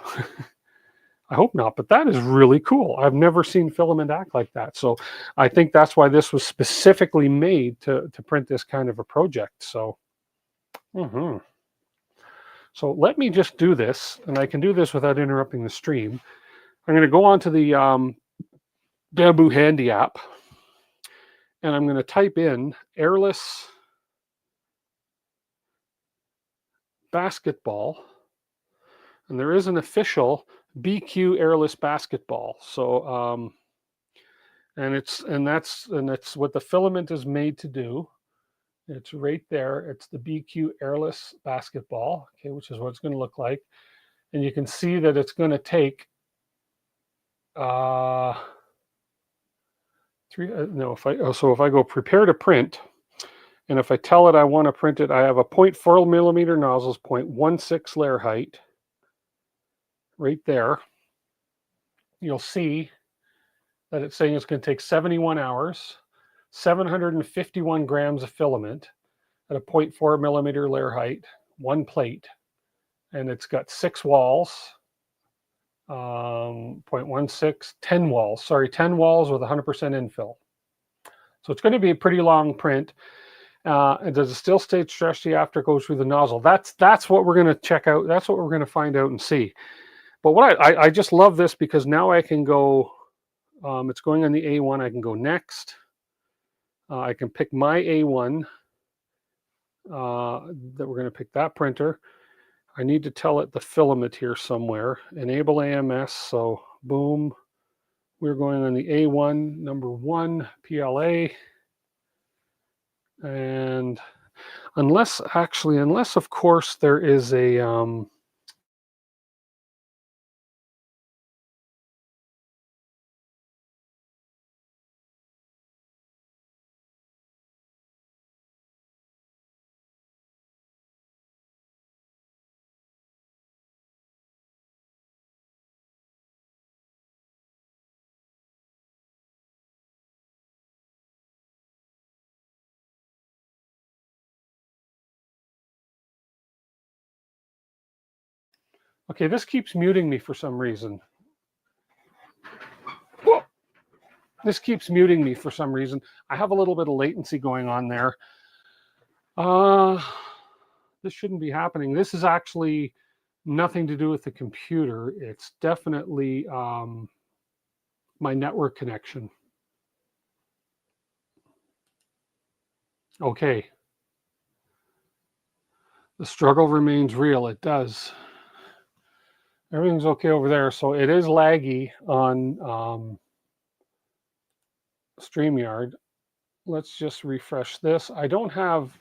I hope not, but that is really cool. I've never seen filament act like that. So I think that's why this was specifically made to print this kind of a project. So, so let me just do this, and I can do this without interrupting the stream. I'm going to go onto the Bamboo Handy app, and I'm going to type in airless basketball, and there is an official BQ airless basketball. So, and that's what the filament is made to do. It's right there. It's the BQ airless basketball, okay, which is what it's going to look like. And you can see that it's going to take if I go prepare to print, and if I tell it I want to print it, I have a 0.4 millimeter nozzles, 0.16 layer height right there. You'll see that it's saying it's going to take 71 hours, 751 grams of filament at a 0.4 millimeter layer height, one plate, and it's got 6 walls, 0.16, 10 walls, 10 walls with 100% infill. So it's going to be a pretty long print. And does it still stay stretchy after it goes through the nozzle? That's what we're going to check out. That's what we're going to find out and see. But what I just love this because now I can go, it's going on the A1. I can go next. I can pick my A1 that we're going to pick that printer. I need to tell it the filament here somewhere. Enable AMS. So boom, we're going on the A1 number 1 PLA. And unless of course there is a Okay, this keeps muting me for some reason. Whoa. This keeps muting me for some reason. I have a little bit of latency going on there. This shouldn't be happening. This is actually nothing to do with the computer. It's definitely my network connection. Okay. The struggle remains real. It does. Everything's okay over there. So it is laggy on StreamYard. Let's just refresh this. I don't have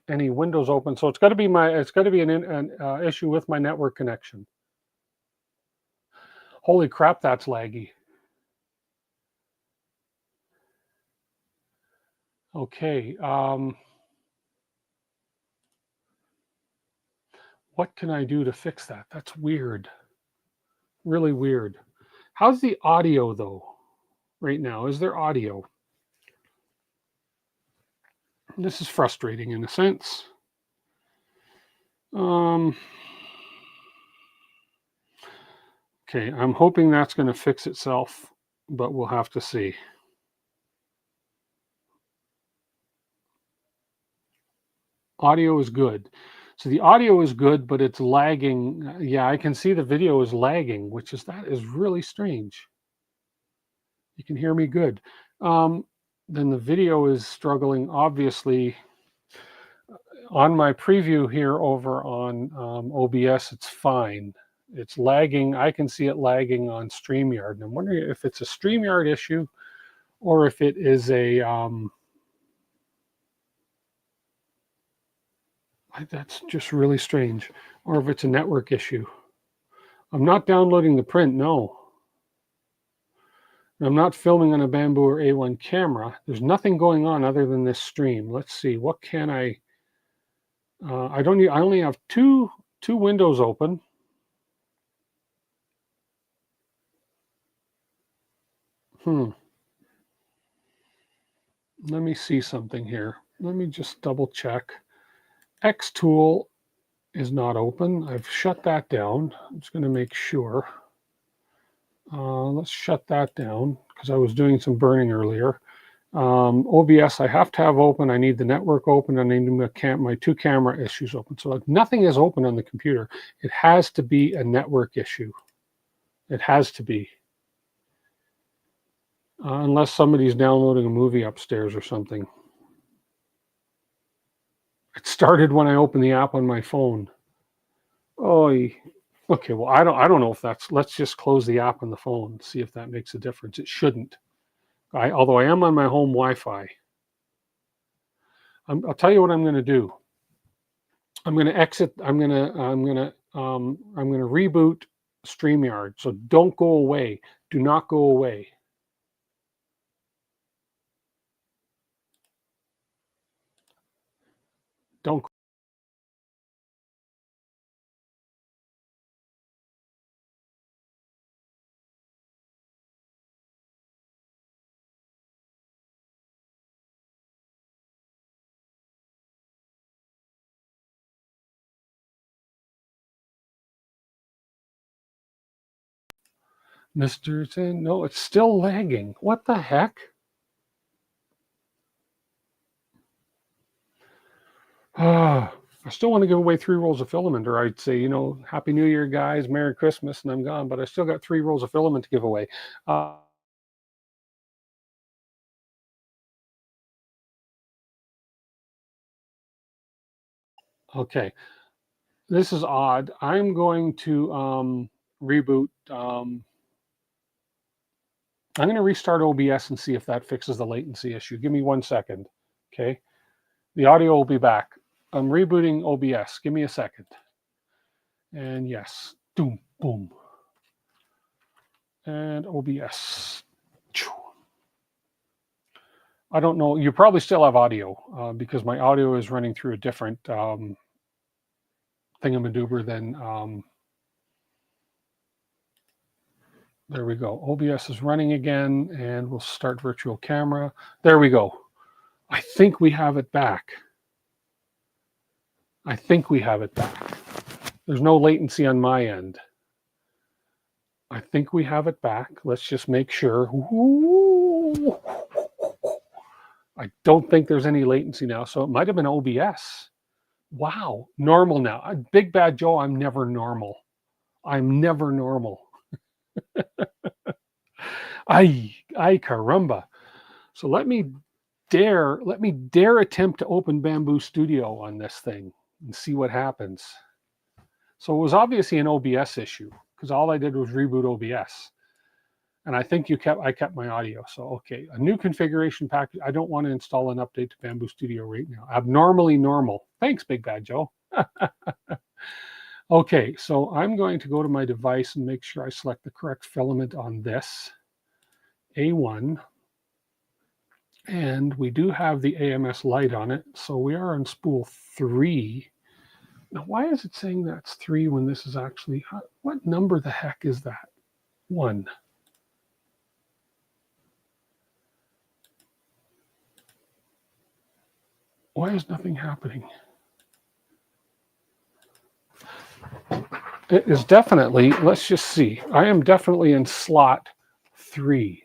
any windows open, so it's got to be an issue with my network connection. Holy crap, that's laggy. Okay. What can I do to fix that? That's weird. Really weird. How's the audio though? Right now, is there audio? This is frustrating in a sense. Okay, I'm hoping that's going to fix itself, but we'll have to see. Audio is good. So the audio is good, but it's lagging. Yeah, I can see the video is lagging, that is really strange. You can hear me good. Then the video is struggling, obviously. On my preview here over on OBS, it's fine. It's lagging. I can see it lagging on StreamYard. And I'm wondering if it's a StreamYard issue or if it is a... that's just really strange. Or if it's a network issue. I'm not downloading the print, no. I'm not filming on a Bamboo or A1 camera. There's nothing going on other than this stream. Let's see, what can I... I only have two windows open. Let me see something here. Let me just double check. XTool is not open. I've shut that down. I'm just going to make sure. Let's shut that down because I was doing some burning earlier. OBS I have to have open. I need the network open. I need my two camera issues open. So if nothing is open on the computer, it has to be a network issue. It has to be. Unless somebody's downloading a movie upstairs or something. It started when I opened the app on my phone. Oh, okay. Well, I don't know if that's. Let's just close the app on the phone. See if that makes a difference. It shouldn't. Although I am on my home Wi-Fi. I'll tell you what I'm going to do. I'm going to exit. I'm going to reboot StreamYard. So don't go away. Do not go away. Don't. Mr. Tin, no, it's still lagging. What the heck? I still want to give away 3 rolls of filament, or I'd say, Happy New Year, guys, Merry Christmas, and I'm gone. But I still got 3 rolls of filament to give away. Okay, this is odd. I'm going to reboot. I'm going to restart OBS and see if that fixes the latency issue. Give me 1 second. Okay, the audio will be back. I'm rebooting OBS. Give me a second. And yes, boom, boom. And OBS. I don't know. You probably still have audio because my audio is running through a different thingamadoober than. There we go. OBS is running again, and we'll start virtual camera. There we go. I think we have it back. I think we have it back. There's no latency on my end. I think we have it back. Let's just make sure. Ooh. I don't think there's any latency now, so it might have been OBS. Wow, normal now. Big Bad Joe, I'm never normal. I'm never normal. Ay caramba. So let me dare attempt to open Bamboo Studio on this thing and see what happens. So it was obviously an OBS issue because all I did was reboot OBS. And I think I kept my audio. So, okay, a new configuration package. I don't want to install an update to Bamboo Studio right now. Abnormally normal. Thanks, Big Bad Joe. Okay, so I'm going to go to my device and make sure I select the correct filament on this. A1. And we do have the AMS light on it. So we are on spool 3. Now, why is it saying that's 3 when this is actually, what number the heck is that? 1. Why is nothing happening? It is definitely, let's just see. I am definitely in slot 3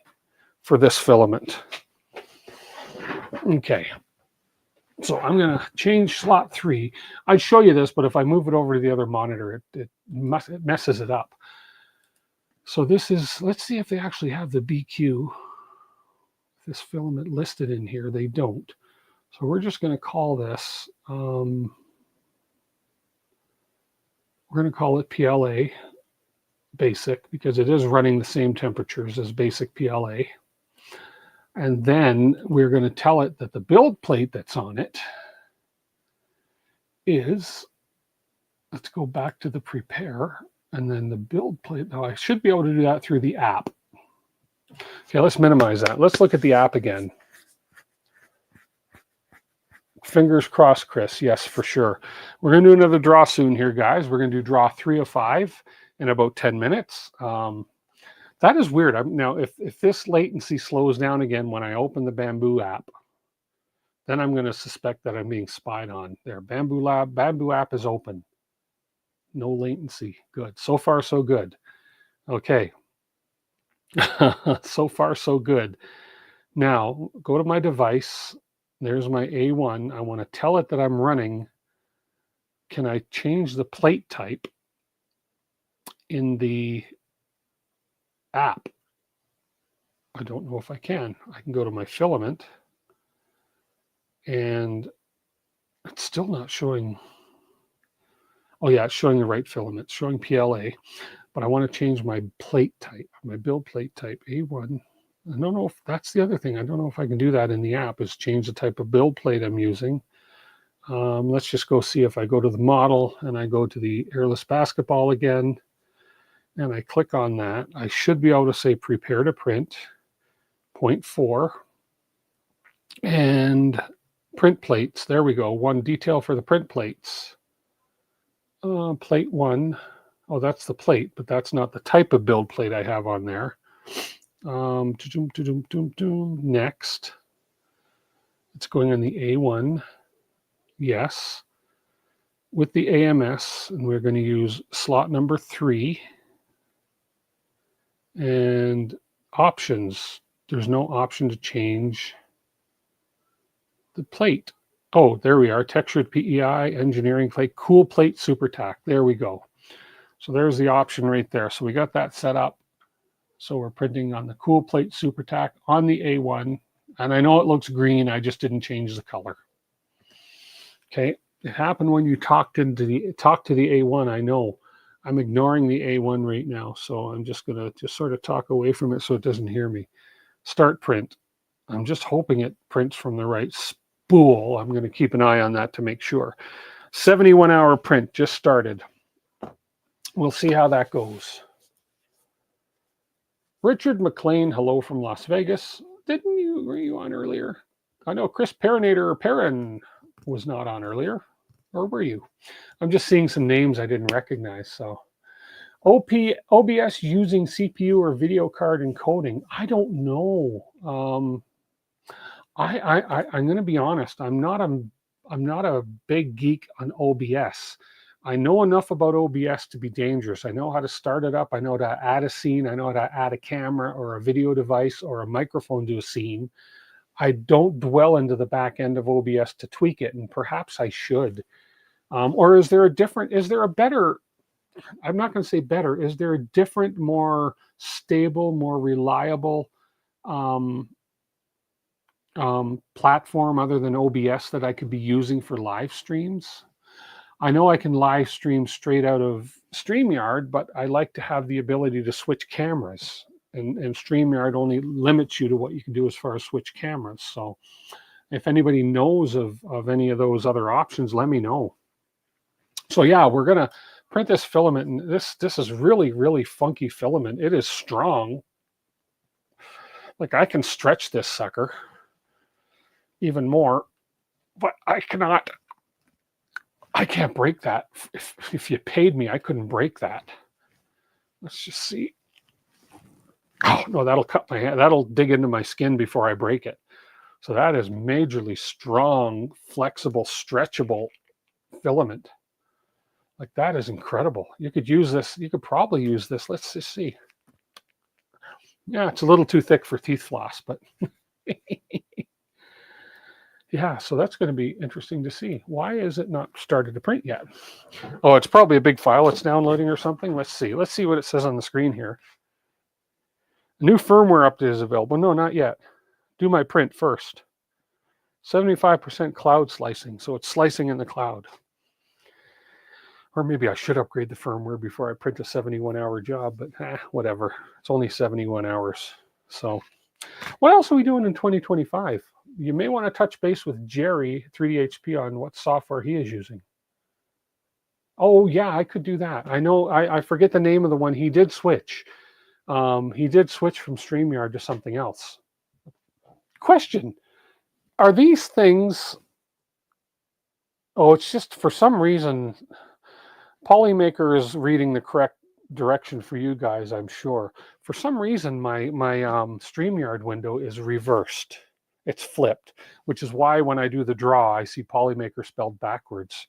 for this filament. Okay. So I'm going to change slot 3. I'd show you this, but if I move it over to the other monitor, it messes it up. So this is, let's see if they actually have the BQ, this filament listed in here. They don't. So we're just going to call this, we're going to call it PLA basic because it is running the same temperatures as basic PLA. And then we're going to tell it that the build plate that's on it is, let's go back to the prepare, and then the build plate. Now I should be able to do that through the app. Okay, let's minimize that. Let's look at the app again. Fingers crossed, Chris. Yes, for sure. We're going to do another draw soon here, guys. We're going to do draw 3 of 5 in about 10 minutes. That is weird. Now, if this latency slows down again when I open the Bamboo app, then I'm going to suspect that I'm being spied on. There, Bamboo app is open. No latency. Good. So far, so good. Okay. So far, so good. Now, go to my device. There's my A1. I want to tell it that I'm running. Can I change the plate type in the app? I don't know if I can. I can go to my filament and it's still not showing. Oh yeah, it's showing the right filament. It's showing PLA, but I want to change my plate type, my build plate type A1. I don't know if that's the other thing. I don't know if I can do that in the app, is change the type of build plate I'm using. Let's just go see if I go to the model and I go to the airless basketball again, and I click on that. I should be able to say prepare to print, 0.4, and print plates. There we go. One detail for the print plates. Plate 1. Oh, that's the plate, but that's not the type of build plate I have on there. Next, it's going on the A1. Yes, with the AMS, and we're going to use slot number 3. And options, there's no option to change the plate. Oh, there we are. Textured PEI, engineering plate, cool plate super tack. There we go. So there's the option right there. So we got that set up. So we're printing on the cool plate super tack on the A1. And I know it looks green. I just didn't change the color. Okay. It happened when you talk to the A1. I know. I'm ignoring the A1 right now. So I'm just going to just sort of talk away from it so it doesn't hear me. Start print. I'm just hoping it prints from the right spool. I'm going to keep an eye on that to make sure. 71-hour print just started. We'll see how that goes. Richard McLean, hello from Las Vegas. Were you on earlier? I know Chris Perrinator or Perrin was not on earlier. Or were you? I'm just seeing some names I didn't recognize. So OBS using CPU or video card encoding. I don't know. I'm going to be honest. I'm not a big geek on OBS. I know enough about OBS to be dangerous. I know how to start it up. I know how to add a scene. I know how to add a camera or a video device or a microphone to a scene. I don't dwell into the back end of OBS to tweak it, and perhaps I should. Or is there a better, I'm not going to say better, is there a different, more stable, more reliable platform other than OBS that I could be using for live streams? I know I can live stream straight out of StreamYard, but I like to have the ability to switch cameras. And StreamYard only limits you to what you can do as far as switch cameras. So if anybody knows of any of those other options, let me know. So yeah, we're going to print this filament. And this is really, really funky filament. It is strong. Like I can stretch this sucker even more, but I can't break that. If you paid me, I couldn't break that. Let's just see. Oh, no, that'll cut my hand. That'll dig into my skin before I break it. So that is majorly strong, flexible, stretchable filament. Like that is incredible. You could use this. You could probably use this. Let's just see. Yeah, it's a little too thick for teeth floss, but yeah, so that's going to be interesting to see. Why is it not started to print yet? Oh, it's probably a big file it's downloading or something. Let's see. Let's see what it says on the screen here. A new firmware update is available. No, not yet. Do my print first. 75% cloud slicing, so it's slicing in the cloud. Or maybe I should upgrade the firmware before I print a 71-hour job, but whatever. It's only 71 hours. So what else are we doing in 2025? You may want to touch base with Jerry, 3DHP, on what software he is using. Oh, yeah, I could do that. I know, I forget the name of the one. He did switch. He did switch from StreamYard to something else. Question, are these things... Oh, it's just for some reason, Polymaker is reading the correct direction for you guys, I'm sure. For some reason, my StreamYard window is reversed. It's flipped, which is why when I do the draw, I see Polymaker spelled backwards.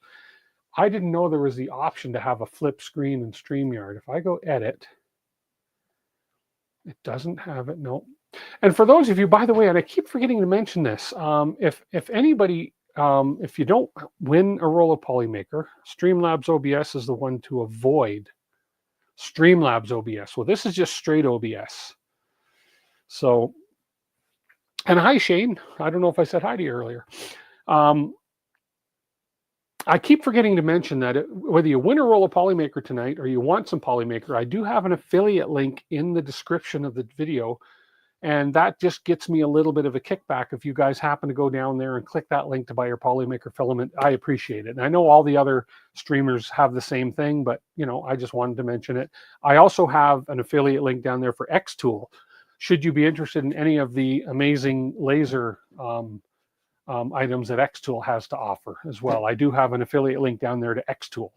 I didn't know there was the option to have a flip screen in StreamYard. If I go edit, it doesn't have it, no. And for those of you, by the way, and I keep forgetting to mention this, if anybody, if you don't win a roll of Polymaker, Streamlabs OBS is the one to avoid. Streamlabs OBS. Well, this is just straight OBS. So, and hi, Shane. I don't know if I said hi to you earlier. I keep forgetting to mention that whether you win a roll of Polymaker tonight or you want some Polymaker, I do have an affiliate link in the description of the video. And that just gets me a little bit of a kickback if you guys happen to go down there and click that link to buy your Polymaker filament. I appreciate it. And I know all the other streamers have the same thing, but you know, I just wanted to mention it. I also have an affiliate link down there for XTool. Should you be interested in any of the amazing laser items that XTool has to offer as well, I do have an affiliate link down there to XTool.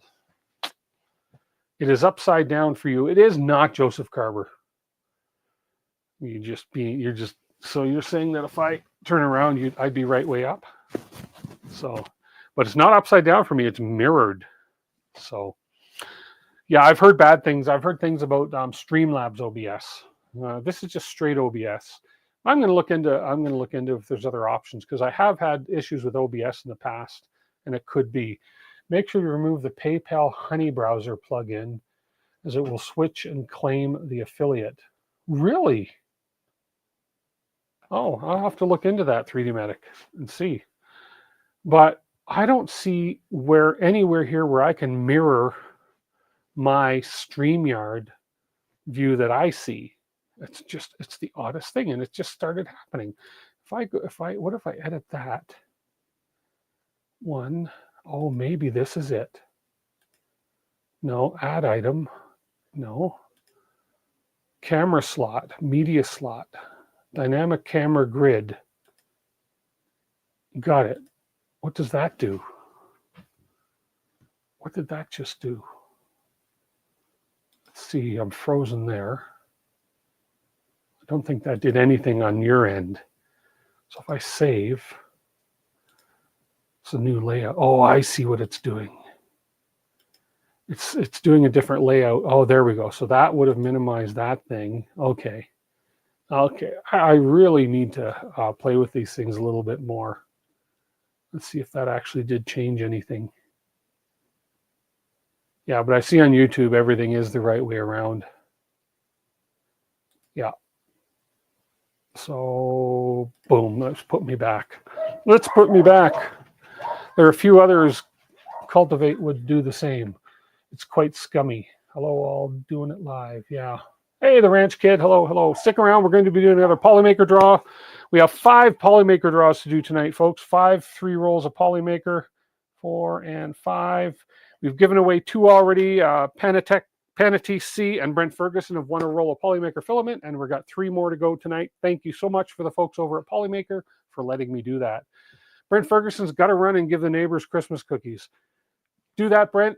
It is upside down for you. It is not Joseph Carver. So you're saying that if I turn around, I'd be right way up. So, but it's not upside down for me. It's mirrored. So, yeah, I've heard bad things. I've heard things about Streamlabs OBS. This is just straight OBS. I'm going to look into if there's other options, because I have had issues with OBS in the past, and it could be. Make sure you remove the PayPal Honey Browser plugin, as it will switch and claim the affiliate. Really? Oh, I'll have to look into that, 3Dmatic, and see. But I don't see anywhere here where I can mirror my StreamYard view that I see. It's the oddest thing, and it just started happening. What if I edit that one? Oh, maybe this is it. No, add item. No. Camera slot, media slot. Dynamic camera grid. Got it. What does that do? What did that just do? Let's see, I'm frozen there. I don't think that did anything on your end. So if I save, it's a new layout. Oh, I see what it's doing. It's doing a different layout. Oh, there we go. So that would have minimized that thing. Okay. Okay. I really need to play with these things a little bit more. Let's see if that actually did change anything. Yeah, but I see on YouTube everything is the right way around. Yeah. So, boom, let's put me back. Let's put me back. There are a few others. Cultivate would do the same. It's quite scummy. Hello, all doing it live. Yeah. Hey, the Ranch Kid. Hello, hello. Stick around. We're going to be doing another Polymaker draw. We have 5 Polymaker draws to do tonight, folks. 5 3 rolls of Polymaker. 4 and 5. We've given away 2 already. Panatee C and Brent Ferguson have won a roll of Polymaker Filament, and we've got 3 more to go tonight. Thank you so much for the folks over at Polymaker for letting me do that. Brent Ferguson's got to run and give the neighbors Christmas cookies. Do that, Brent.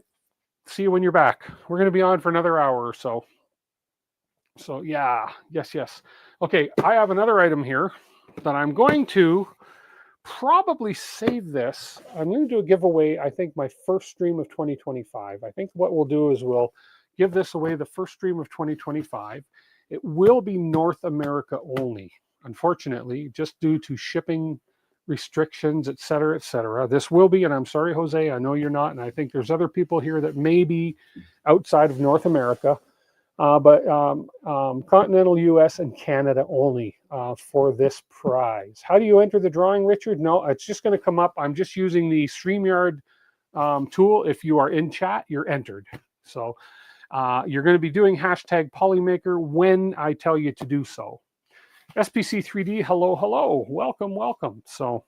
See you when you're back. We're going to be on for another hour or so. So yeah, yes. Okay, I have another item here that I'm going to probably save this. I'm going to do a giveaway, I think, my first stream of 2025. I think what we'll do is we'll give this away the first stream of 2025. It will be North America only, unfortunately, just due to shipping restrictions, et cetera, et cetera. This will be, and I'm sorry, Jose, I know you're not, and I think there's other people here that may be outside of North America, but continental US and Canada only for this prize. How do you enter the drawing, Richard? No, it's just going to come up. I'm just using the StreamYard tool. If you are in chat, you're entered. So you're going to be doing hashtag Polymaker when I tell you to do so. SPC3D, hello, welcome. So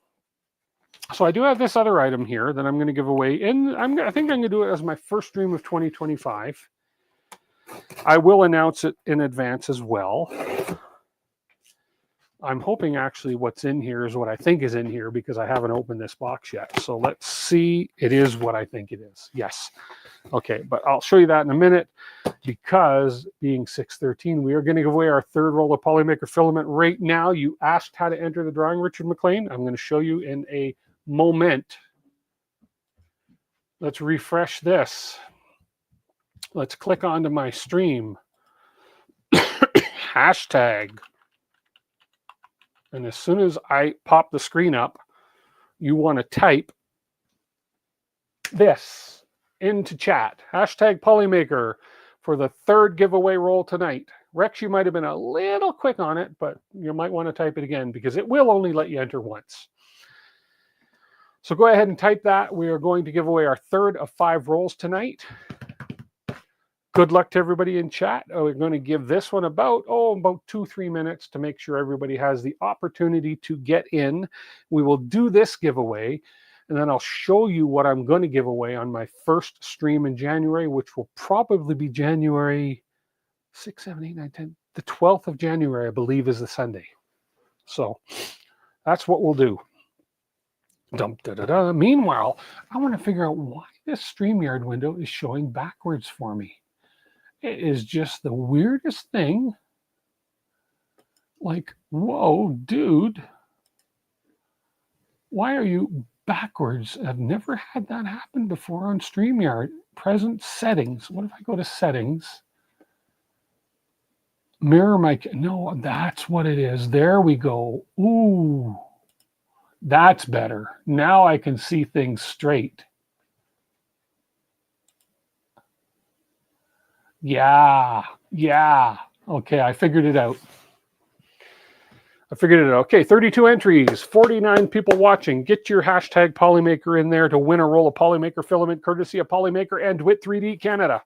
I do have this other item here that I'm going to give away. I think I'm going to do it as my first stream of 2025. I will announce it in advance as well. I'm hoping actually what's in here is what I think is in here because I haven't opened this box yet. So let's see. It is what I think it is. Yes. Okay, but I'll show you that in a minute because being 6:13, we are going to give away our 3rd roll of Polymaker Filament right now. You asked how to enter the drawing, Richard McLean. I'm going to show you in a moment. Let's refresh this. Let's click onto my stream. Hashtag. And as soon as I pop the screen up, you want to type this into chat. Hashtag Polymaker for the 3rd giveaway roll tonight. Rex, you might have been a little quick on it, but you might want to type it again because it will only let you enter once. So go ahead and type that. We are going to give away our 3rd of 5 rolls tonight. Good luck to everybody in chat. We're going to give this one about 2-3 minutes to make sure everybody has the opportunity to get in. We will do this giveaway, and then I'll show you what I'm going to give away on my first stream in January, which will probably be January 6, 7, 8, 9, 10. The 12th of January, I believe, is the Sunday. So that's what we'll do. Meanwhile, I want to figure out why this StreamYard window is showing backwards for me. It is just the weirdest thing. Like, whoa, dude. Why are you backwards? I've never had that happen before on StreamYard. Present settings. What if I go to settings? Mirror mic. No, that's what it is. There we go. Ooh, that's better. Now I can see things straight. Yeah. Okay, I figured it out. Okay, 32 entries, 49 people watching. Get your hashtag Polymaker in there to win a roll of Polymaker Filament, courtesy of Polymaker and DWIT 3D Canada.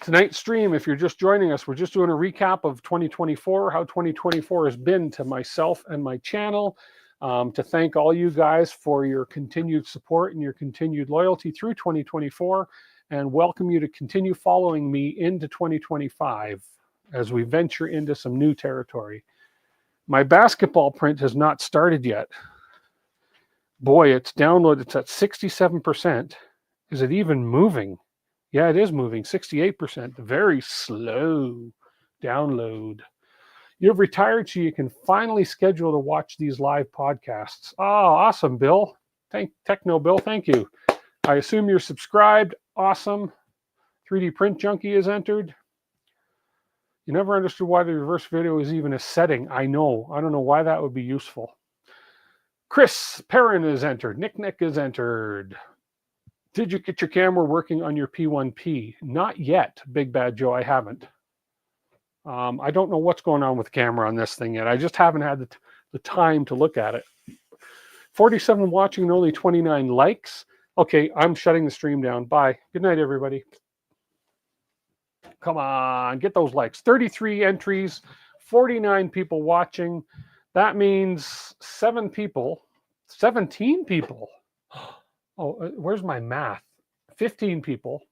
Tonight's stream, if you're just joining us, we're just doing a recap of 2024, how 2024 has been to myself and my channel. To thank all you guys for your continued support and your continued loyalty through 2024. And welcome you to continue following me into 2025 as we venture into some new territory. My basketball print has not started yet. Boy, it's downloaded. It's at 67%. Is it even moving? Yeah, it is moving. 68%. Very slow download. You've retired so you can finally schedule to watch these live podcasts. Oh, awesome, Bill. Techno Bill, thank you. I assume you're subscribed. Awesome. 3D Print Junkie is entered. You never understood why the reverse video is even a setting. I know. I don't know why that would be useful. Chris Perrin is entered. Nick is entered. Did you get your camera working on your P1P? Not yet, Big Bad Joe. I haven't. I don't know what's going on with the camera on this thing yet. I just haven't had the time to look at it. 47 watching and only 29 likes. Okay, I'm shutting the stream down. Bye. Good night, everybody. Come on, get those likes. 33 entries, 49 people watching. That means 17 people. Oh, where's my math? 15 people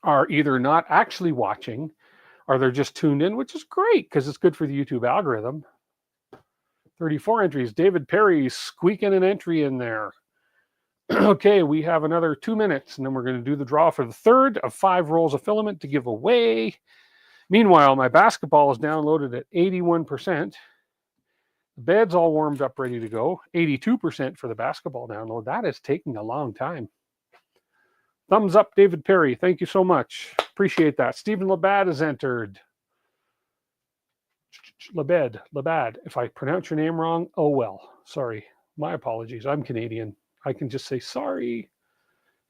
are either not actually watching or they're just tuned in, which is great because it's good for the YouTube algorithm. 34 entries. David Perry squeaking an entry in there. Okay, we have another 2 minutes, and then we're going to do the draw for the third of 5 rolls of filament to give away. Meanwhile, my basketball is downloaded at 81%. The bed's all warmed up, ready to go. 82% for the basketball download. That is taking a long time. Thumbs up, David Perry. Thank you so much. Appreciate that. Stephen Labad is entered. Labad. If I pronounce your name wrong, oh well. Sorry. My apologies. I'm Canadian. I can just say sorry.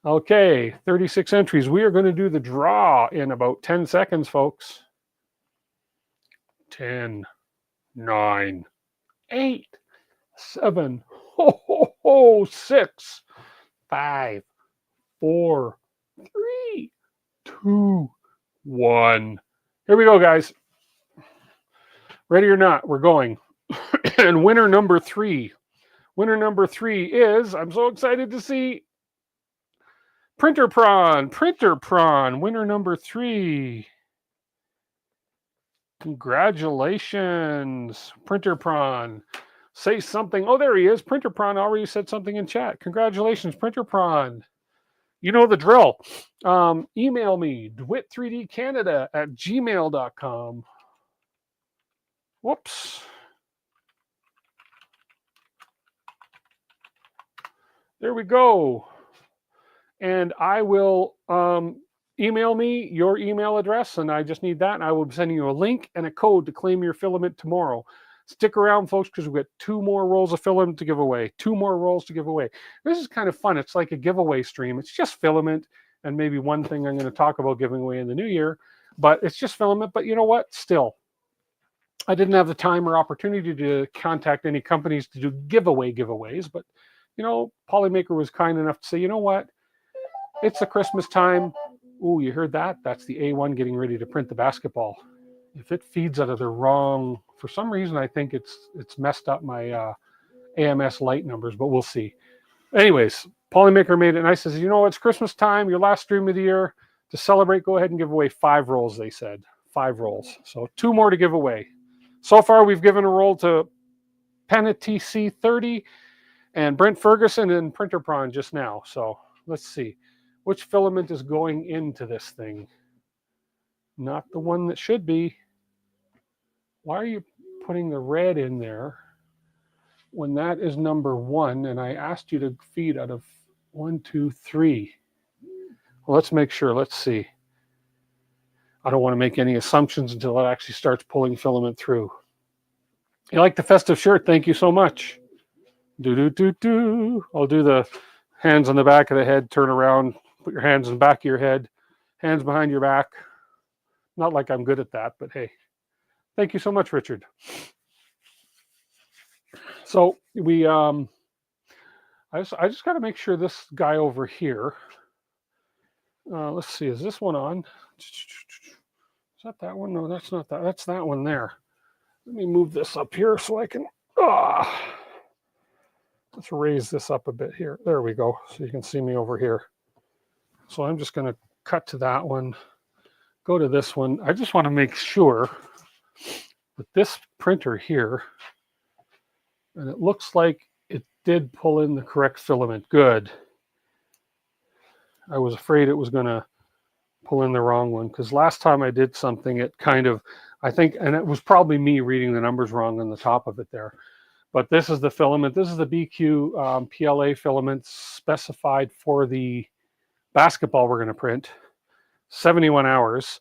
Okay, 36 entries. We are going to do the draw in about 10 seconds, folks. 10, 9, 8, 7, 6, 5, 4, 3, 2, 1. Here we go, guys. Ready or not, we're going. And winner number 3. Winner number 3 is, I'm so excited to see, Printer Prawn, winner number 3. Congratulations, Printer Prawn. Say something. Oh, there he is. Printer Prawn already said something in chat. Congratulations, Printer Prawn. You know the drill. Email me, dwit3dcanada@gmail.com. Whoops. There we go. And I will email me your email address, and I just need that, and I will be sending you a link and a code to claim your filament tomorrow. Stick around, folks, because we've got 2 more rolls of filament to give away. 2 more rolls to give away. This is kind of fun. It's like a giveaway stream. It's just filament and maybe one thing I'm going to talk about giving away in the new year, but it's just filament. But you know what? Still, I didn't have the time or opportunity to contact any companies to do giveaways, but you know, Polymaker was kind enough to say, you know what? It's the Christmas time. Ooh, you heard that? That's the A1 getting ready to print the basketball. If it feeds out of the wrong, for some reason, I think it's messed up my AMS light numbers, but we'll see. Anyways, Polymaker made it nice. Says, you know, it's Christmas time, your last stream of the year. To celebrate, go ahead and give away 5 rolls, they said. 5 rolls. So 2 more to give away. So far, we've given a roll to Penna TC30 and Brent Ferguson and Printer Prawn just now. So let's see. Which filament is going into this thing? Not the one that should be. Why are you putting the red in there when that is number 1 and I asked you to feed out of 1, 2, 3? Well, let's make sure. Let's see. I don't want to make any assumptions until it actually starts pulling filament through. You like the festive shirt? Thank you so much. I'll do the hands on the back of the head, turn around, put your hands on the back of your head, hands behind your back. Not like I'm good at that, but hey. Thank you so much, Richard. So we, I just got to make sure this guy over here, let's see, is this one on? Is that one? No, that's not that. That's that one there. Let me move this up here so I can, let's raise this up a bit here. There we go. So you can see me over here. So I'm just going to cut to that one, go to this one. I just want to make sure that this printer here, and it looks like it did pull in the correct filament. Good. I was afraid it was going to pull in the wrong one because last time I did something, it kind of, I think, and it was probably me reading the numbers wrong on the top of it there. But this is the filament. This is the BQ PLA filament specified for the basketball we're going to print. 71 hours.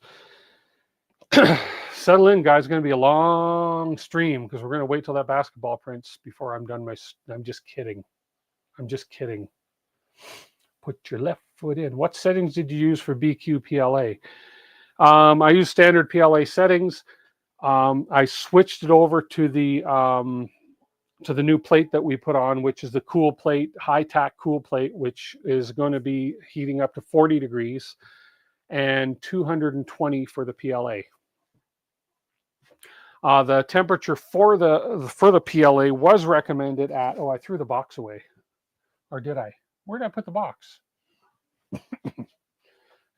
Settle in, guys. It's going to be a long stream because we're going to wait till that basketball prints before I'm done. I'm just kidding. I'm just kidding. Put your left foot in. What settings did you use for BQ PLA? I used standard PLA settings. I switched it over to the new plate that we put on, which is the cool plate, high-tack cool plate, which is going to be heating up to 40 degrees and 220 for the PLA. The temperature for the PLA was recommended at, I threw the box away. Or did I? Where did I put the box?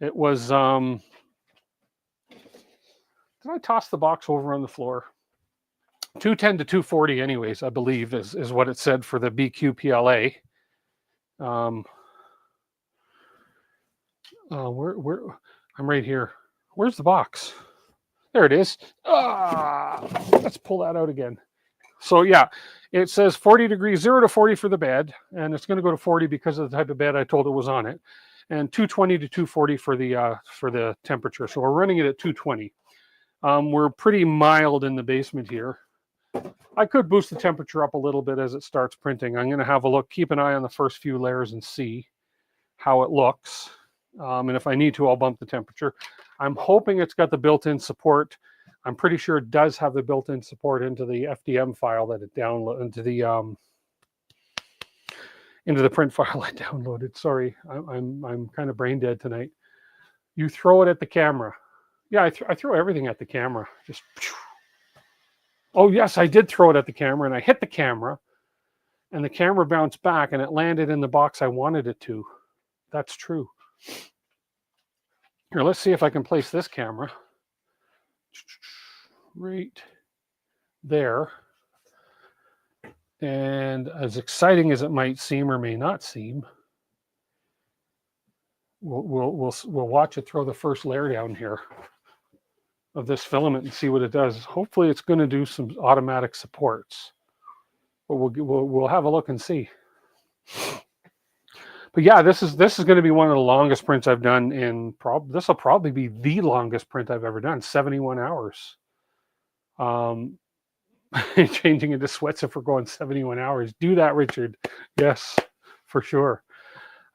It was, did I toss the box over on the floor? 210 to 240 anyways, I believe, is what it said for the BQ PLA. I'm right here. Where's the box? There it is. Let's pull that out again. So yeah, it says 40 degrees, 0 to 40 for the bed, and it's going to go to 40 because of the type of bed I told it was on it, and 220 to 240 for the temperature. So we're running it at 220. We're pretty mild in the basement here. I could boost the temperature up a little bit as it starts printing. I'm going to have a look, keep an eye on the first few layers and see how it looks. And if I need to, I'll bump the temperature. I'm hoping it's got the built-in support. I'm pretty sure it does have the built-in support into the FDM file that it downloaded, into the print file I downloaded. Sorry, I'm kind of brain dead tonight. You throw it at the camera. Yeah, I throw everything at the camera. Just. Oh yes, I did throw it at the camera, and I hit the camera, and the camera bounced back, and it landed in the box I wanted it to. That's true. Here, let's see if I can place this camera right there. And as exciting as it might seem or may not seem, we'll watch it throw the first layer down here of this filament and see what it does. Hopefully, it's going to do some automatic supports, but we'll have a look and see. But yeah, this is going to be one of the longest prints I've done in this will probably be the longest print I've ever done, 71 hours. Changing into sweats if we're going 71 hours. Do that, Richard. Yes, for sure.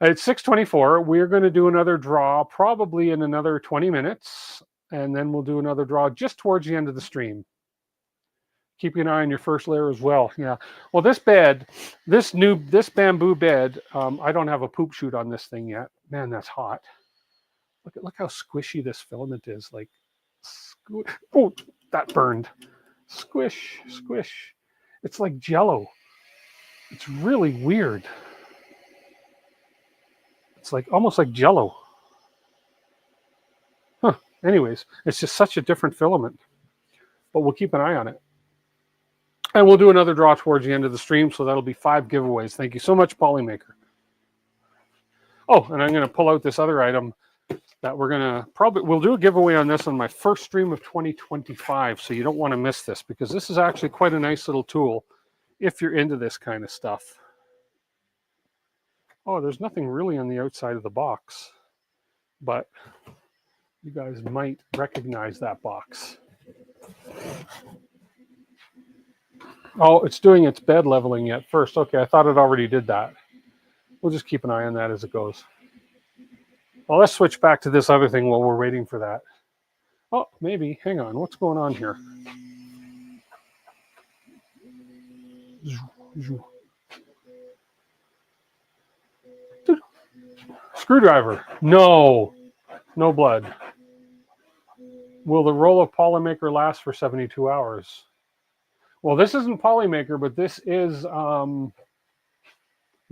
It's 6:24. We're going to do another draw probably in another 20 minutes, and then we'll do another draw just towards the end of the stream. Keeping an eye on your first layer as well. Yeah. Well, this bed, this bamboo bed, I don't have a poop chute on this thing yet. Man, that's hot. Look how squishy this filament is. Like, oh, that burned. Squish, squish. It's like Jello. It's really weird. It's like almost like Jello. Huh. Anyways, it's just such a different filament. But we'll keep an eye on it. And we'll do another draw towards the end of the stream, so that'll be 5 giveaways. Thank you so much, Polymaker. Oh, and I'm going to pull out this other item that we'll do a giveaway on this on my first stream of 2025, so you don't want to miss this, because this is actually quite a nice little tool if you're into this kind of stuff. Oh, there's nothing really on the outside of the box, but you guys might recognize that box. Oh, it's doing its bed leveling yet first. Okay, I thought it already did that. We'll just keep an eye on that as it goes. Well, let's switch back to this other thing while we're waiting for that. Oh, maybe. Hang on. What's going on here? Screwdriver. No. No blood. Will the roll of Polymaker last for 72 hours? Well, this isn't Polymaker, but this is the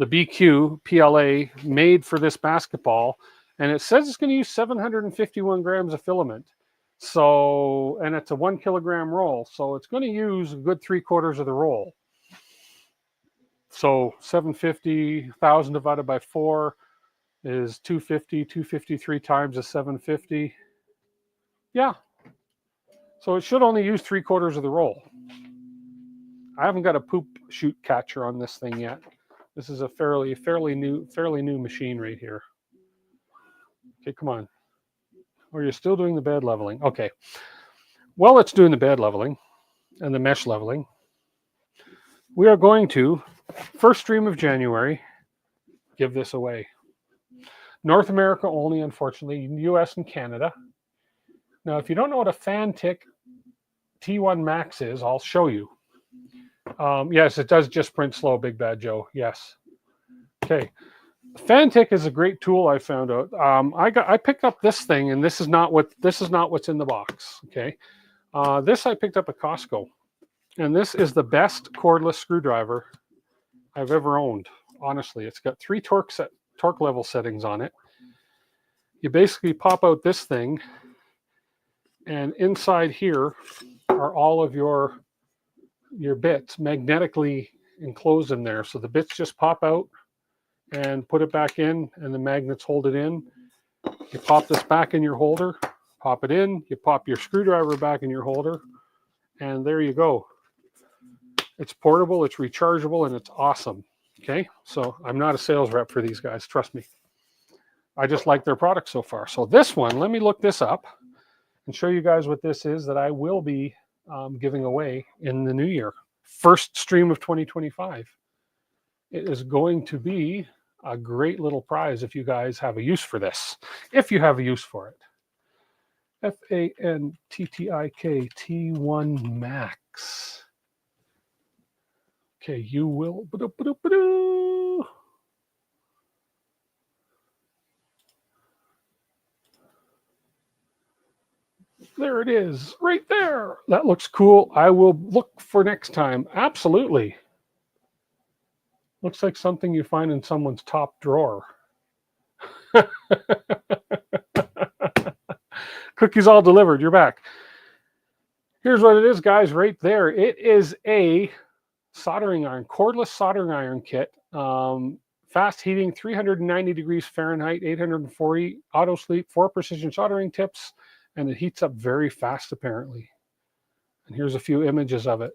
BQ PLA made for this basketball. And it says it's going to use 751 grams of filament. So, and it's a 1 kilogram roll. So it's going to use a good 3/4 of the roll. So 750,000 divided by 4 is 250, 253 times the 750. Yeah. So it should only use 3/4 of the roll. I haven't got a poop chute catcher on this thing yet. This is a fairly new machine right here. Okay, come on. Or you're still doing the bed leveling. Okay. While it's doing the bed leveling and the mesh leveling, we are going to, first stream of January, give this away. North America only, unfortunately, US and Canada. Now, if you don't know what a Fantic T1 Max is, I'll show you. Yes, it does just print slow, Big Bad Joe. Yes. Okay. Fantic is a great tool. I found out. I picked up this thing, and this is not what's in the box. Okay. This I picked up at Costco, and this is the best cordless screwdriver I've ever owned. Honestly, it's got 3 torque level settings on it. You basically pop out this thing, and inside here are all of your bits magnetically enclosed in there. So the bits just pop out and put it back in, and the magnets hold it in. You pop this back in your holder, pop it in, you pop your screwdriver back in your holder, and there you go. It's portable, it's rechargeable, and it's awesome. Okay, so I'm not a sales rep for these guys, trust me. I just like their product so far. So this one, let me look this up and show you guys what this is that I will be giving away in the new year. First stream of 2025. It is going to be a great little prize if you guys have a use for this. If you have a use for it. F-A-N-T-T-I-K T1 Max. Okay, you will. There it is, right there. That looks cool. I will look for next time. Absolutely. Looks like something you find in someone's top drawer. Cookies all delivered. You're back. Here's what it is, guys, right there. It is a soldering iron, cordless soldering iron kit. Fast heating, 390 degrees Fahrenheit, 840, auto sleep, 4 precision soldering tips, and it heats up very fast, apparently. And here's a few images of it.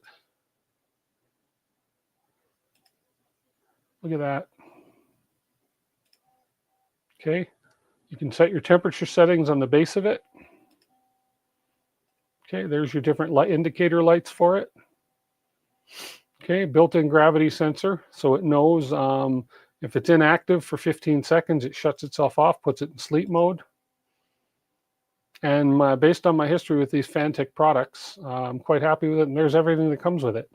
Look at that. Okay, you can set your temperature settings on the base of it. Okay, there's your different light indicator lights for it. Okay, built-in gravity sensor, so it knows if it's inactive for 15 seconds, it shuts itself off, puts it in sleep mode. And based on my history with these Fantic products, I'm quite happy with it, and there's everything that comes with it.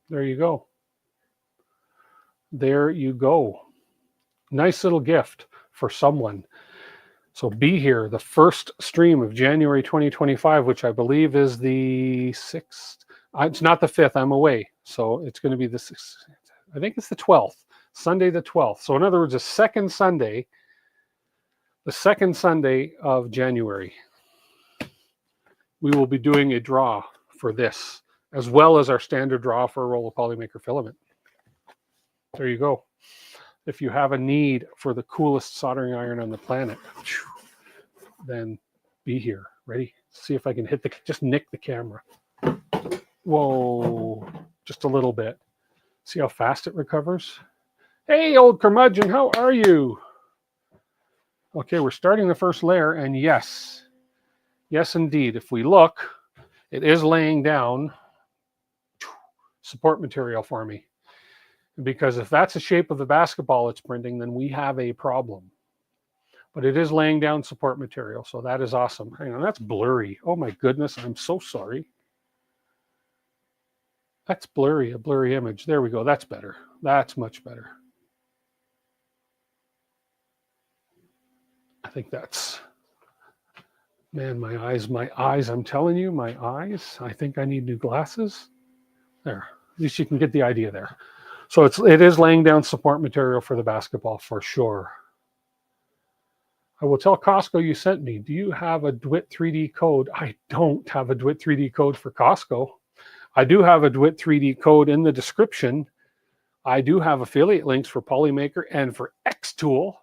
There you go. There you go. Nice little gift for someone. So be here, the first stream of January 2025, which I believe is the 6th. It's not the 5th, I'm away. So it's going to be the 6th. I think it's the 12th, Sunday the 12th. So in other words, the second Sunday of January, we will be doing a draw for this, as well as our standard draw for a roll of Polymaker filament. There you go. If you have a need for the coolest soldering iron on the planet, then be here. Ready? See if I can just nick the camera. Whoa, just a little bit. See how fast it recovers? Hey, old curmudgeon, how are you? Okay, we're starting the first layer, and yes, indeed, if we look, it is laying down support material for me. Because if that's the shape of the basketball it's printing, then we have a problem. But it is laying down support material, so that is awesome. Hang on, that's blurry. Oh my goodness, I'm so sorry. That's blurry, a blurry image. There we go, that's better. That's much better. I think that's, man, my eyes, I'm telling you, my eyes. I think I need new glasses. There, at least you can get the idea there. So it is laying down support material for the basketball for sure. I will tell Costco you sent me. Do you have a DWIT 3D code? I don't have a DWIT 3D code for Costco. I do have a DWIT 3D code in the description. I do have affiliate links for Polymaker and for XTool.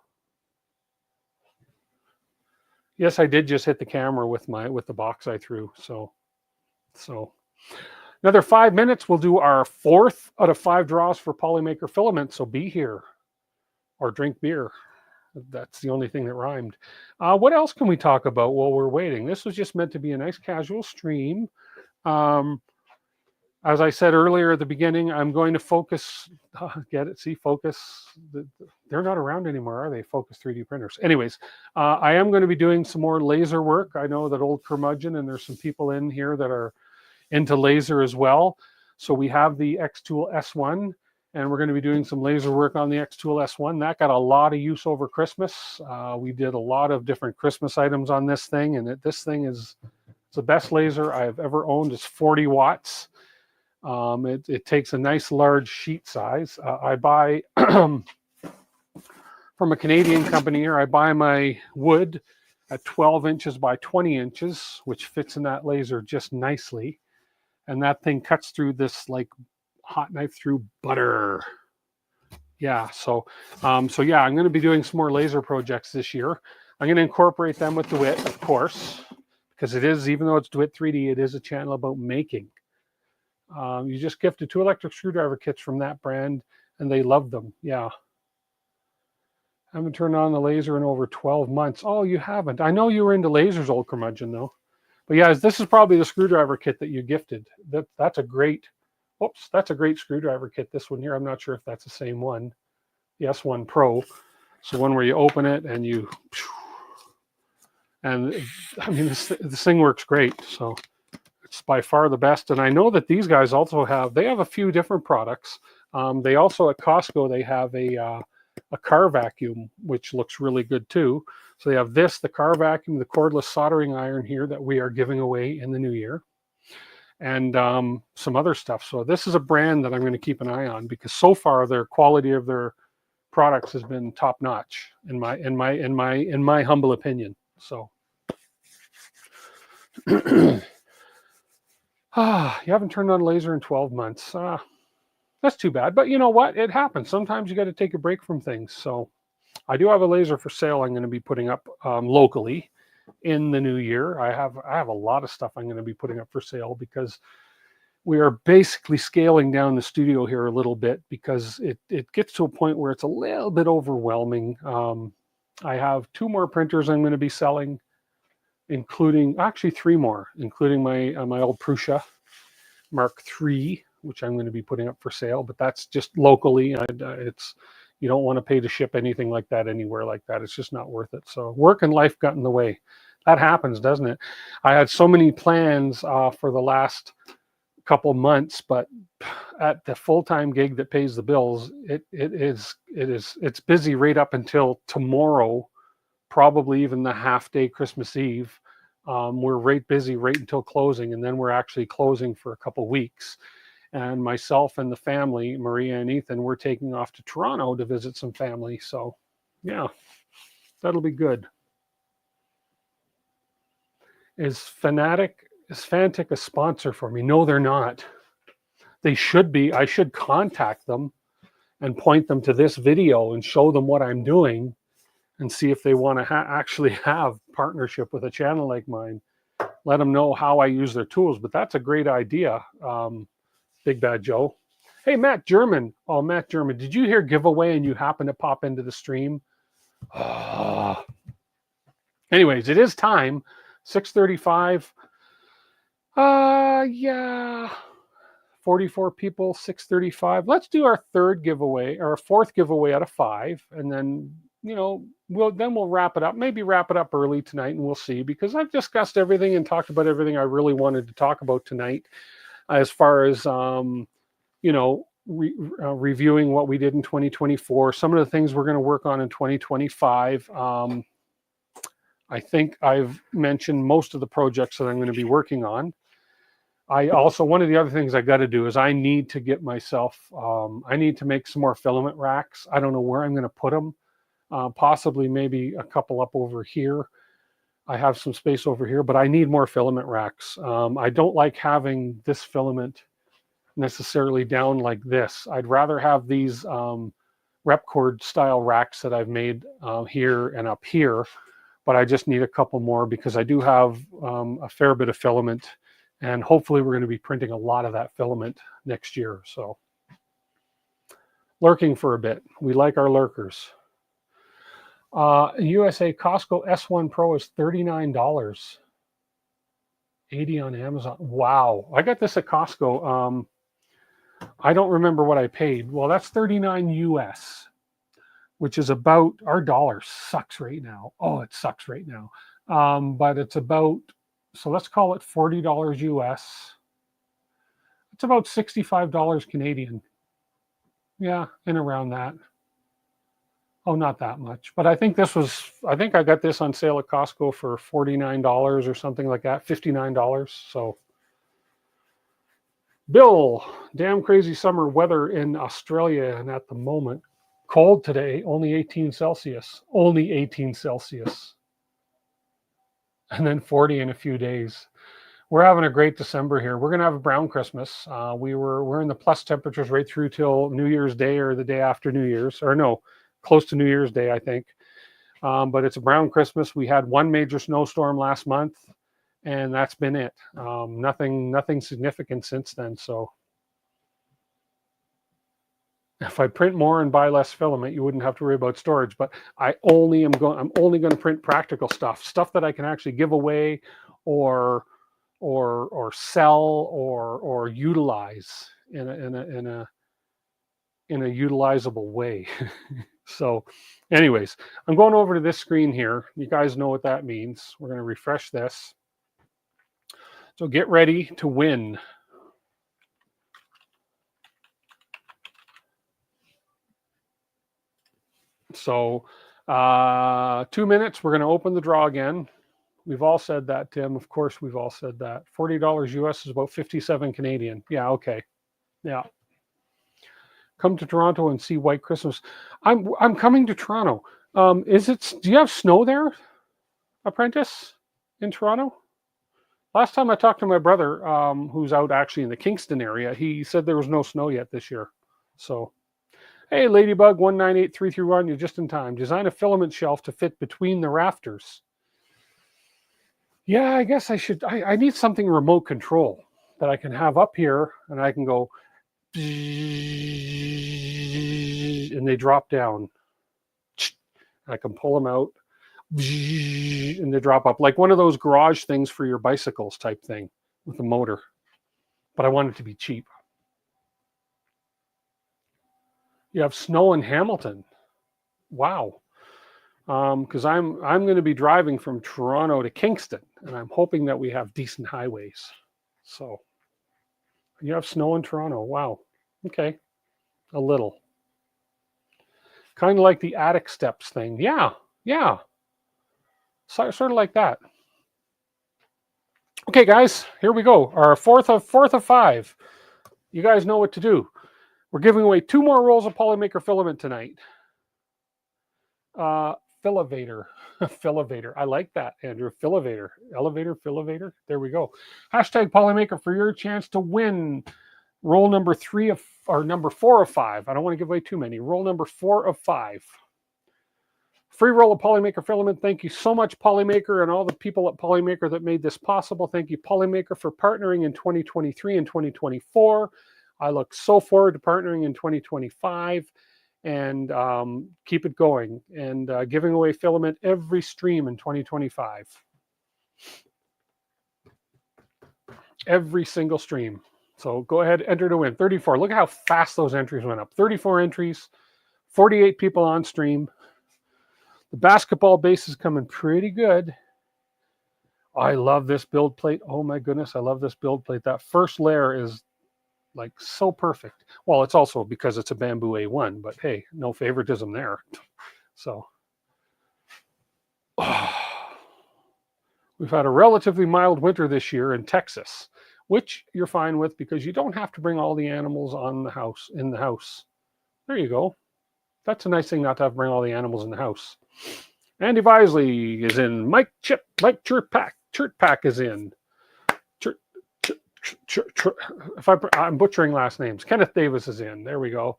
Yes, I did just hit the camera with the box I threw. So Another 5 minutes, we'll do our 4th out of 5 draws for Polymaker Filament, so be here or drink beer. That's the only thing that rhymed. What else can we talk about while we're waiting? This was just meant to be a nice casual stream. As I said earlier at the beginning, I'm going to focus, get it, see, focus. They're not around anymore, are they? Focus 3D printers. Anyways, I am going to be doing some more laser work. I know that old curmudgeon, and there's some people in here that are into laser as well. So we have the XTool S1, and we're going to be doing some laser work on the XTool S1. That got a lot of use over Christmas. We did a lot of different Christmas items on this thing, and this thing is the best laser I've ever owned. It's 40 watts. It takes a nice large sheet size. I buy from a Canadian company here. I buy my wood at 12 inches by 20 inches, which fits in that laser just nicely. And that thing cuts through this like hot knife through butter. Yeah, so yeah, I'm going to be doing some more laser projects this year. I'm going to incorporate them with DWIT, of course, because it is, even though it's DWIT 3D, it is a channel about making. You just gifted 2 electric screwdriver kits from that brand, and they love them. Yeah. I haven't turned on the laser in over 12 months. Oh, you haven't. I know you were into lasers, old curmudgeon, though. But yeah, this is probably the screwdriver kit that you gifted. That's a great, oops, that's a great screwdriver kit. This one here, I'm not sure if that's the same one. The S1 Pro. So one where you open it and you, and I mean, this thing works great. So it's by far the best. And I know that these guys also have, they have a few different products. They also, at Costco, they have a car vacuum, which looks really good too. So they have this, the car vacuum, the cordless soldering iron here that we are giving away in the new year, and some other stuff. So this is a brand that I'm going to keep an eye on, because so far their quality of their products has been top notch in my humble opinion. So you haven't turned on laser in 12 months. That's too bad, but you know what? It happens. Sometimes you got to take a break from things. So I do have a laser for sale I'm going to be putting up locally in the new year. I have a lot of stuff I'm going to be putting up for sale, because we are basically scaling down the studio here a little bit, because it gets to a point where it's a little bit overwhelming. I have 2 more printers I'm going to be selling, including, actually 3 more, including my old Prusa Mark III, which I'm going to be putting up for sale, but that's just locally. It's, you don't want to pay to ship anything like that anywhere like that. It's just not worth it. So work and life got in the way. That happens, doesn't it? I had so many plans for the last couple months, but at the full-time gig that pays the bills, it's busy right up until tomorrow, probably even the half-day Christmas Eve. We're right busy right until closing, and then we're actually closing for a couple weeks. And myself and the family, Maria and Ethan, we're taking off to Toronto to visit some family. So yeah, that'll be good. Is Fantic a sponsor for me? No, they're not. They should be. I should contact them and point them to this video and show them what I'm doing, and see if they want to actually have partnership with a channel like mine. Let them know how I use their tools. But that's a great idea. Big Bad Joe. Hey, Matt German. Oh, Matt German, did you hear giveaway and you happen to pop into the stream? Anyways, it is time. 6:35. Yeah. 44 people, 6:35. Let's do our 3rd giveaway, or 4th giveaway out of 5. And then, you know, we'll wrap it up. Maybe wrap it up early tonight, and we'll see, because I've discussed everything and talked about everything I really wanted to talk about tonight, as far as, you know, reviewing what we did in 2024, some of the things we're going to work on in 2025. I think I've mentioned most of the projects that I'm going to be working on. I also, one of the other things I got to do is I need to get myself, I need to make some more filament racks. I don't know where I'm going to put them. Possibly maybe a couple up over here. I have some space over here, but I need more filament racks. I don't like having this filament necessarily down like this. I'd rather have these Repcord style racks that I've made here and up here, but I just need a couple more, because I do have a fair bit of filament And hopefully we're going to be printing a lot of that filament next year. So lurking for a bit. We like our lurkers. USA Costco S1 Pro is $39. $80 on Amazon. Wow. I got this at Costco. I don't remember what I paid. Well, that's $39 US, which is about, our dollar sucks right now. Oh, it sucks right now. But it's about, so let's call it $40 US. It's about $65 Canadian. Yeah, and around that. Oh, not that much. But I think this was, I think I got this on sale at Costco for $49 or something like that, $59. So, Bill, damn crazy summer weather in Australia. And at the moment, cold today, only 18 Celsius. Only 18 Celsius. And then 40 in a few days. We're having a great December here. We're going to have a brown Christmas. We're in the plus temperatures right through till New Year's Day or the day after New Year's, or no, close to New Year's Day, I think. But it's a brown Christmas. We had one major snowstorm last month, and that's been it. Nothing significant since then. So if I print more and buy less filament, you wouldn't have to worry about storage. But I'm only going to print practical stuff that I can actually give away or sell or utilize in a utilizable way. So anyways, I'm going over to this screen here. You guys know what that means. We're going to refresh this. So get ready to win. So 2 minutes, we're going to open the draw again. We've all said that, Tim. Of course, we've all said that. $40 US is about 57 Canadian. Yeah, okay. Yeah. Come to Toronto and see White Christmas. I'm coming to Toronto. Do you have snow there, Apprentice, in Toronto? Last time I talked to my brother, who's out actually in the Kingston area, he said there was no snow yet this year. So, hey, Ladybug 198331, you're just in time. Design a filament shelf to fit between the rafters. Yeah, I guess I should. I need something remote control that I can have up here, and I can go, and they drop down. I can pull them out, and they drop up, like one of those garage things for your bicycles type thing with a motor. But I want it to be cheap. You have snow in Hamilton. Wow. Because I'm going to be driving from Toronto to Kingston, and I'm hoping that we have decent highways. So you have snow in Toronto. Wow. Okay. A little. Kind of like the attic steps thing. Yeah. Yeah. So, sort of like that. Okay, guys, here we go. Our fourth of 5. You guys know what to do. We're giving away 2 more rolls of Polymaker filament tonight. Filevator. Filevator. I like that, Andrew. Filevator. Elevator, Filevator. There we go. Hashtag Polymaker for your chance to win roll number 4 of 5. I don't want to give away too many. Roll number 4 of 5. Free roll of Polymaker filament. Thank you so much, Polymaker, and all the people at Polymaker that made this possible. Thank you, Polymaker, for partnering in 2023 and 2024. I look so forward to partnering in 2025. And keep it going, and giving away filament every stream in 2025. Every single stream. So go ahead, enter to win. 34. Look at how fast those entries went up. 34 entries, 48 people on stream. The basketball base is coming pretty good. I love this build plate. Oh my goodness, I love this build plate. That first layer is like so perfect. Well, it's also because it's a bamboo A1, but hey, no favoritism there. So we've had a relatively mild winter this year in Texas, which you're fine with because you don't have to bring all the animals in the house. There you go. That's a nice thing not to have to bring all the animals in the house. Andy Visley is in. Mike Chirtpack is in. If I'm butchering last names. Kenneth Davis is in. There we go.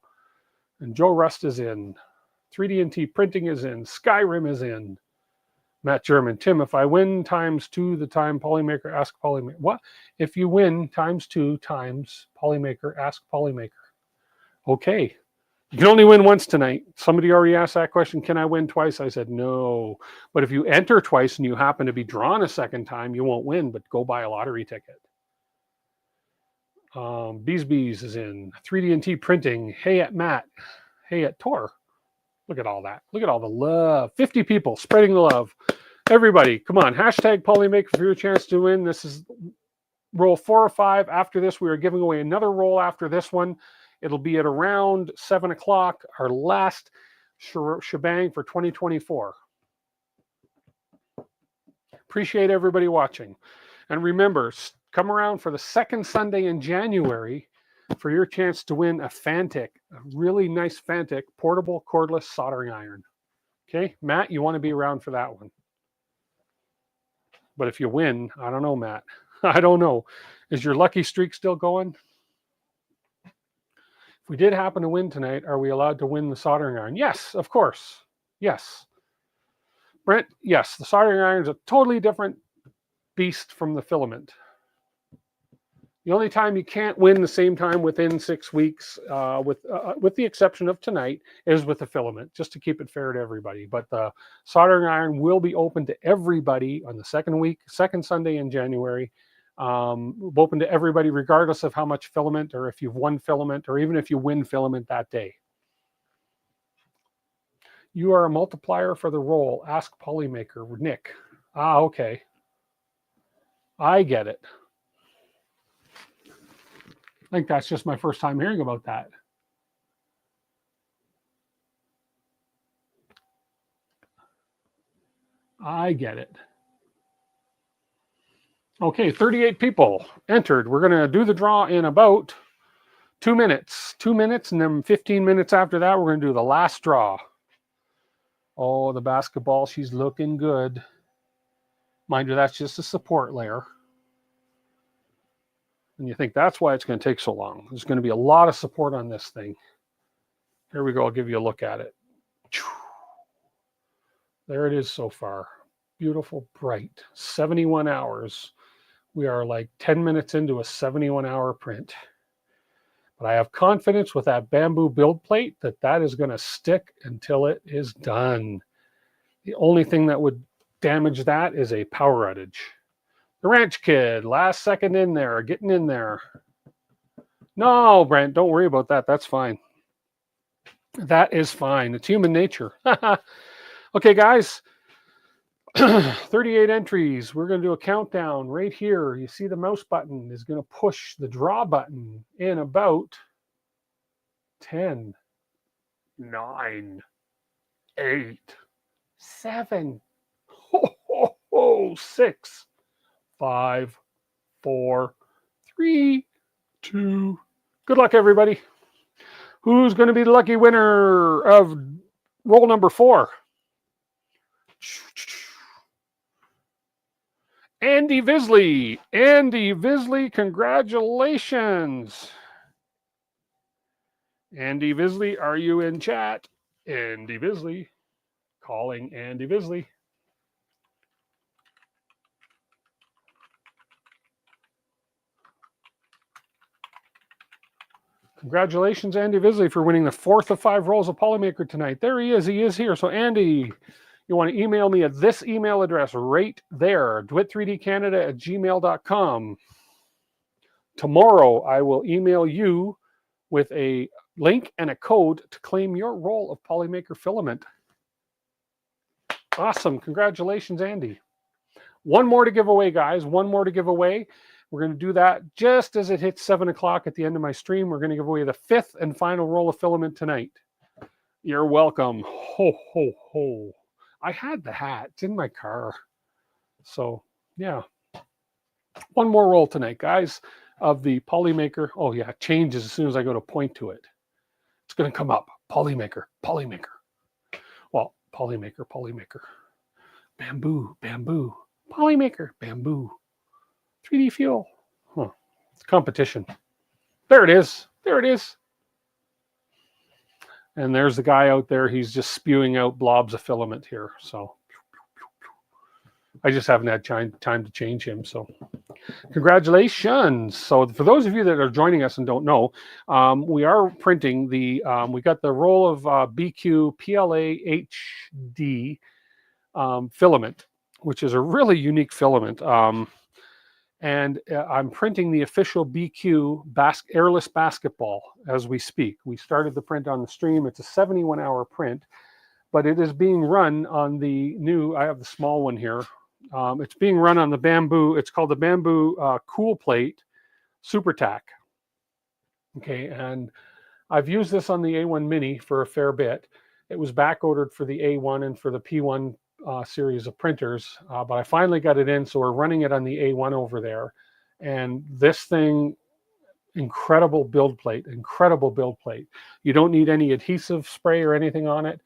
And Joe Rust is in. 3D&T Printing is in. Skyrim is in. Matt German. Tim, if I win times 2 the time Polymaker, ask Polymaker. What? If you win times 2 times Polymaker, ask Polymaker. Okay. You can only win once tonight. Somebody already asked that question. Can I win twice? I said no. But if you enter twice and you happen to be drawn a second time, you won't win, but go buy a lottery ticket. Bees is in. 3D&T printing. Hey at Matt. Hey at Tor. Look at all that. Look at all the love. 50 people spreading the love. Everybody, come on. Hashtag Polymaker for your chance to win. This is roll 4 or 5. After this, we are giving away another roll after this one. It'll be at around 7 o'clock, our last shebang for 2024. Appreciate everybody watching. And remember, come around for the second Sunday in January for your chance to win a Fantic, a really nice Fantic portable cordless soldering iron. Okay, Matt, you want to be around for that one. But if you win, I don't know, Matt. I don't know. Is your lucky streak still going? If we did happen to win tonight, are we allowed to win the soldering iron? Yes, of course. Yes. Brent, yes, the soldering iron is a totally different beast from the filament. The only time you can't win the same time within 6 weeks, with the exception of tonight, is with the filament, just to keep it fair to everybody. But the soldering iron will be open to everybody on the second Sunday in January. Open to everybody regardless of how much filament, or if you've won filament, or even if you win filament that day. You are a multiplier for the roll. Ask Polymaker. Nick. Okay. I get it. I think that's just my first time hearing about that. I get it. Okay, 38 people entered. We're going to do the draw in about 2 minutes. 2 minutes, and then 15 minutes after that, we're going to do the last draw. Oh, the basketball, she's looking good. Mind you, that's just a support layer. And you think that's why it's going to take so long. There's going to be a lot of support on this thing. Here we go. I'll give you a look at it. There it is so far. Beautiful, bright. 71 hours. We are like 10 minutes into a 71-hour print. But I have confidence with that bamboo build plate that is going to stick until it is done. The only thing that would damage that is a power outage. The Ranch Kid, last second in there, getting in there. No, Brent, don't worry about that. That's fine. That is fine. It's human nature. Okay, guys. 38 entries. We're going to do a countdown right here. You see the mouse button is going to push the draw button in about 10, 9, 8, 7, 6, 5, 4, 3, 2. Good luck, everybody. Who's going to be the lucky winner of roll number 4? Andy Visley. Andy Visley, congratulations. Andy Visley, are you in chat? Andy Visley. Calling Andy Visley. Congratulations, Andy Visley, for winning the 4th of 5 rolls of Polymaker tonight. There he is. He is here. So, Andy, you want to email me at this email address right there, DWIT3DCanada@gmail.com. Tomorrow, I will email you with a link and a code to claim your roll of Polymaker filament. Awesome. Congratulations, Andy. One more to give away, guys. One more to give away. We're going to do that just as it hits 7 o'clock at the end of my stream. We're going to give away the 5th and final roll of filament tonight. You're welcome. Ho, ho, ho. I had the hat. It's in my car. So, yeah. One more roll tonight, guys, of the Polymaker. Oh, yeah, it changes as soon as I go to point to it. It's going to come up. Polymaker, Polymaker. Well, Polymaker, Polymaker. Bamboo, bamboo. Polymaker, bamboo. 3D fuel. Huh. It's competition. There it is. There it is. And there's the guy out there. He's just spewing out blobs of filament here. So I just haven't had time to change him. So congratulations. So for those of you that are joining us and don't know, we are printing the, we got the roll of BQ PLA HD filament, which is a really unique filament. And I'm printing the official BQ airless basketball as we speak. We started the print on the stream. It's a 71-hour print, but it is being run on the new, I have the small one here. It's being run on the bamboo. It's called the bamboo cool plate super tack. Okay, and I've used this on the A1 Mini for a fair bit. It was back ordered for the A1 and for the P1 series of printers, but I finally got it in, so we're running it on the A1 over there. And this thing, incredible build plate, incredible build plate. You don't need any adhesive spray or anything on it.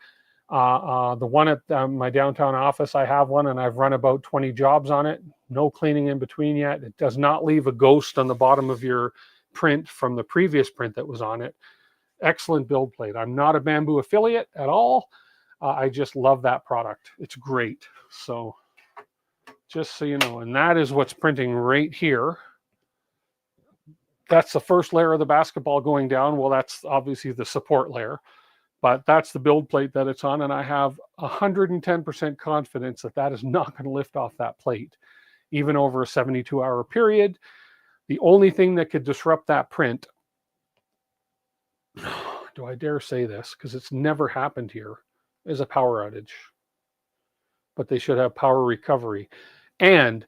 The one at my downtown office, I have one, and I've run about 20 jobs on it. No cleaning in between yet. It does not leave a ghost on the bottom of your print from the previous print that was on it. Excellent build plate. I'm not a Bamboo affiliate at all. I just love that product. It's great. So just so you know, and that is what's printing right here. That's the first layer of the basketball going down. Well, that's obviously the support layer, but that's the build plate that it's on. And I have 110% confidence that that is not going to lift off that plate, even over a 72-hour period. The only thing that could disrupt that print, do I dare say this, because it's never happened here, is a power outage. But they should have power recovery. And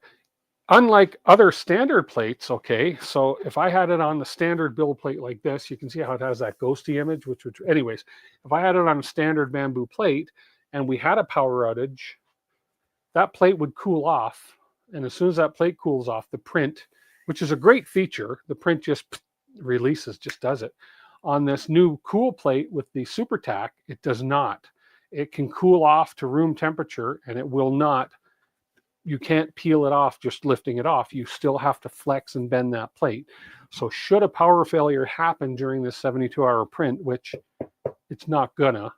unlike other standard plates, okay, so if I had it on the standard build plate like this, you can see how it has that ghosty image, which anyways, if I had it on a standard bamboo plate and we had a power outage, that plate would cool off. And as soon as that plate cools off, the print, which is a great feature, the print just releases, just does it. On this new cool plate with the super tack, it does not. It can cool off to room temperature, and it will not. You can't peel it off just lifting it off. You still have to flex and bend that plate. So should a power failure happen during this 72-hour print, which it's not gonna,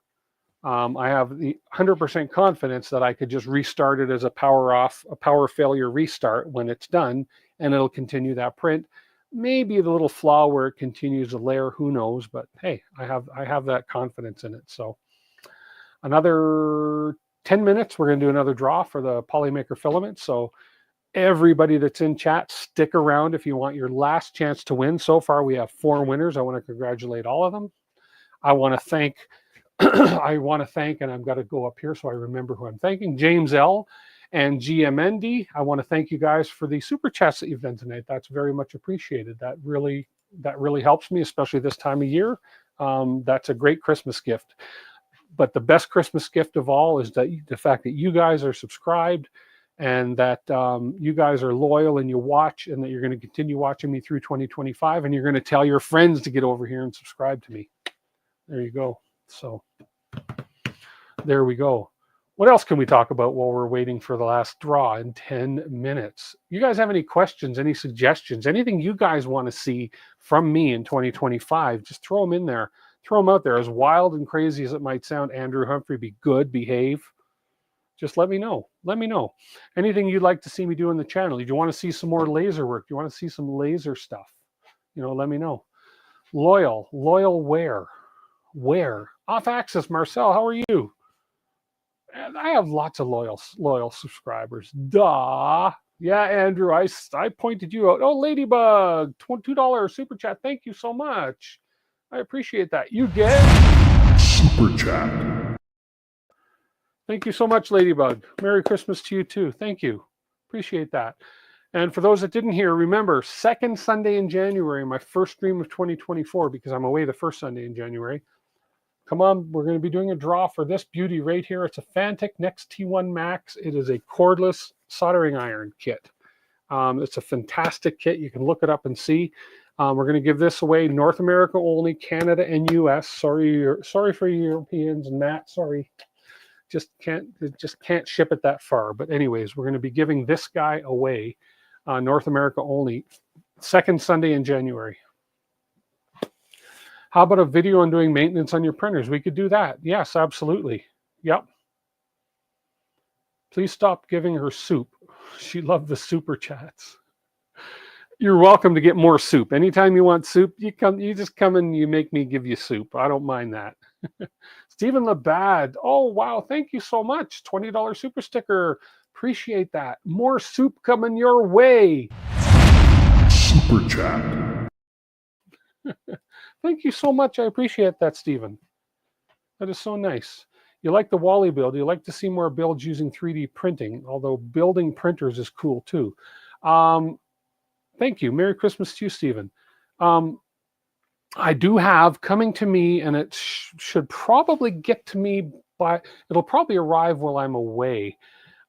I have the 100% confidence that I could just restart it as a power failure restart when it's done, and it'll continue that print. Maybe the little flaw where it continues a layer, who knows? But hey, I have that confidence in it. So another 10 minutes, we're going to do another draw for the Polymaker filament. So everybody that's in chat, stick around if you want your last chance to win. So far, we have 4 winners. I want to congratulate all of them. I want to thank, and I've got to go up here so I remember who I'm thanking, James L. and GMND. I want to thank you guys for the super chats that you've done tonight. That's very much appreciated. That really helps me, especially this time of year. That's a great Christmas gift. But the best Christmas gift of all is that the fact that you guys are subscribed, and that you guys are loyal and you watch, and that you're going to continue watching me through 2025, and you're going to tell your friends to get over here and subscribe to me. There you go. So there we go. What else can we talk about while we're waiting for the last draw in 10 minutes? You guys have any questions, any suggestions, anything you guys want to see from me in 2025? Just throw them in there. Throw them out there. As wild and crazy as it might sound, Andrew Humphrey, be good, behave. Just let me know. Let me know. Anything you'd like to see me do on the channel. Do you want to see some more laser work? Do you want to see some laser stuff? You know, let me know. Loyal where? Where? Off axis, Marcel, how are you? And I have lots of loyal subscribers. Duh. Yeah, Andrew, I pointed you out. Oh, Ladybug, $2 super chat. Thank you so much. I appreciate that. You get Super chat. Thank you so much, Ladybug. Merry Christmas to you too. Thank you. Appreciate that. And for those that didn't hear, remember, second Sunday in January, my first stream of 2024, because I'm away the first Sunday in January. Come on, we're going to be doing a draw for this beauty right here. It's a Fantech Next T1 Max. It is a cordless soldering iron kit. It's a fantastic kit. You can look it up and see. We're going to give this away North America only, Canada and US. Sorry for Europeans, and Matt. Sorry, just can't ship it that far. But anyways, we're going to be giving this guy away, North America only, second Sunday in January. How about a video on doing maintenance on your printers? We could do that. Yes, absolutely. Yep. Please stop giving her soup. She loved the super chats. You're welcome to get more soup. Anytime you want soup, you just come and you make me give you soup. I don't mind that. Stephen Labad. Oh, wow. Thank you so much. $20 super sticker. Appreciate that. More soup coming your way. Super chat. Thank you so much. I appreciate that, Stephen. That is so nice. You like the Wally build. You like to see more builds using 3D printing, although building printers is cool too. Thank you. Merry Christmas to you, Stephen. I do have coming to me, and it should probably get to me it'll probably arrive while I'm away.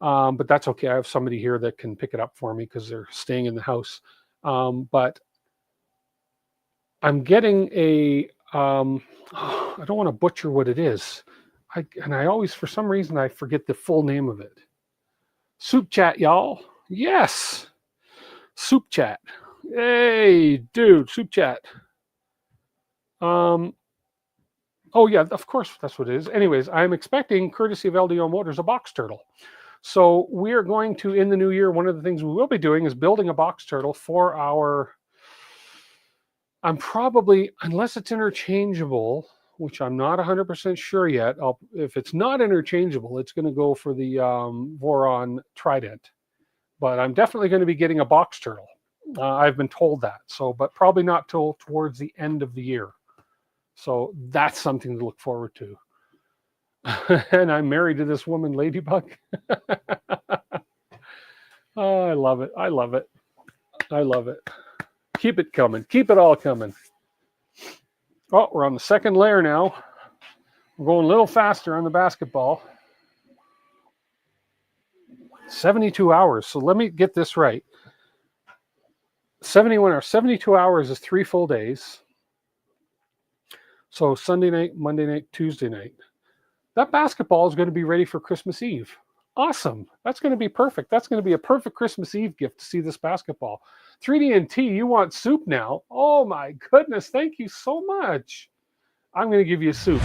But that's okay. I have somebody here that can pick it up for me because they're staying in the house. But I'm getting a, I don't want to butcher what it is. I always, for some reason, I forget the full name of it. Soup chat, y'all. Yes. Soup chat. Hey, dude, soup chat. Oh yeah, of course that's what it is. Anyways, I'm expecting, courtesy of LDO Motors, a box turtle. So we are going to, in the new year, one of the things we will be doing is building a box turtle for our, I'm probably, unless it's interchangeable, which I'm not 100% sure yet, if it's not interchangeable, it's going to go for the Voron Trident. But I'm definitely going to be getting a box turtle. I've been told that. So, but probably not till towards the end of the year. So that's something to look forward to. And I'm married to this woman, Ladybug. Oh, I love it. I love it. I love it. Keep it coming. Keep it all coming. Oh, we're on the second layer now. We're going a little faster on the basketball. 72 hours. So let me get this right. 71 hours. 72 hours is 3 full days. So Sunday night, Monday night, Tuesday night. That basketball is going to be ready for Christmas Eve. Awesome. That's going to be perfect. That's going to be a perfect Christmas Eve gift to see this basketball. 3D&T, you want soup now? Oh my goodness. Thank you so much. I'm going to give you soup.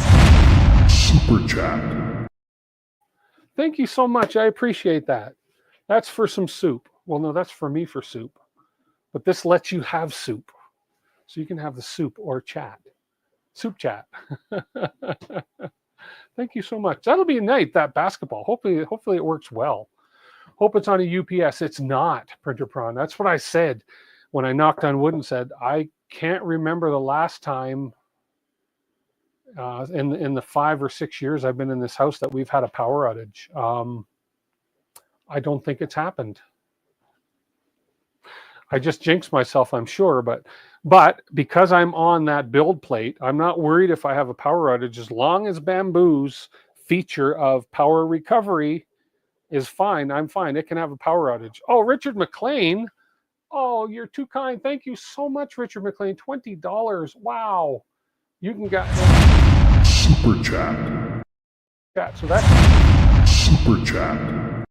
Super chat. Thank you so much. I appreciate that. That's for some soup. Well, no, that's for me for soup. But this lets you have soup. So you can have the soup or chat. Soup chat. Thank you so much. That'll be a night, that basketball. Hopefully it works well. Hope it's on a UPS. It's not, Printer Prawn. That's what I said when I knocked on wood and said, I can't remember the last time in the 5 or 6 years I've been in this house that we've had a power outage. I don't think it's happened. I just jinxed myself, I'm sure, but because I'm on that build plate, I'm not worried if I have a power outage. As long as Bamboo's feature of power recovery is fine, I'm fine. It can have a power outage. Oh, Richard McLean. Oh, you're too kind. Thank you so much, Richard McLean. $20. Wow. You can get Super chat. So that's Super chat.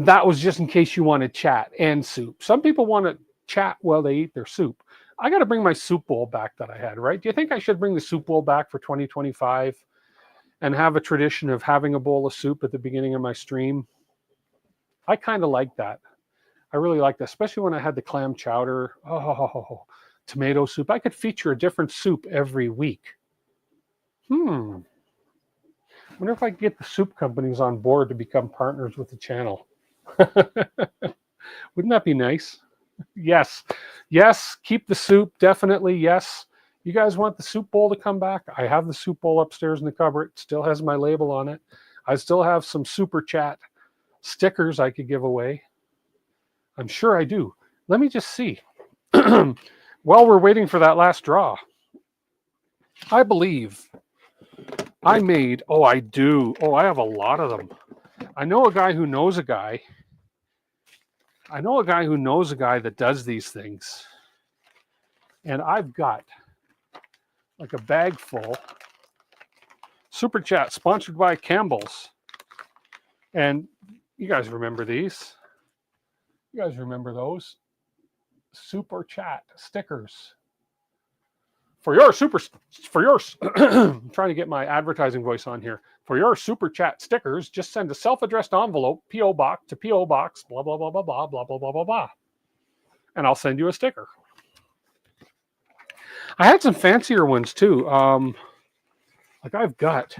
that was just in case you want to chat and soup. Some people want to chat while they eat their soup. I got to bring my soup bowl back that I had, right? Do you think I should bring the soup bowl back for 2025 and have a tradition of having a bowl of soup at the beginning of my stream? I kind of like that. I really like that, especially when I had the clam chowder. Oh, tomato soup. I could feature a different soup every week. Wonder if I could get the soup companies on board to become partners with the channel. Wouldn't that be nice? Yes. Yes. Keep the soup. Definitely. Yes. You guys want the soup bowl to come back? I have the soup bowl upstairs in the cupboard. It still has my label on it. I still have some super chat stickers I could give away. I'm sure I do. Let me just see. While we're waiting for that last draw, I believe I made, oh, I do. Oh, I have a lot of them. I know a guy who knows a guy. I know a guy who knows a guy that does these things. And I've got like a bag full. Super chat sponsored by Campbell's. And you guys remember these? You guys remember those? Soup or chat stickers. For your I'm trying to get my advertising voice on here. For your super chat stickers, just send a self-addressed envelope, P.O. Box to P.O. Box, blah, blah, blah, blah, blah, blah, blah, blah, blah, blah. And I'll send you a sticker. I had some fancier ones too. Like I got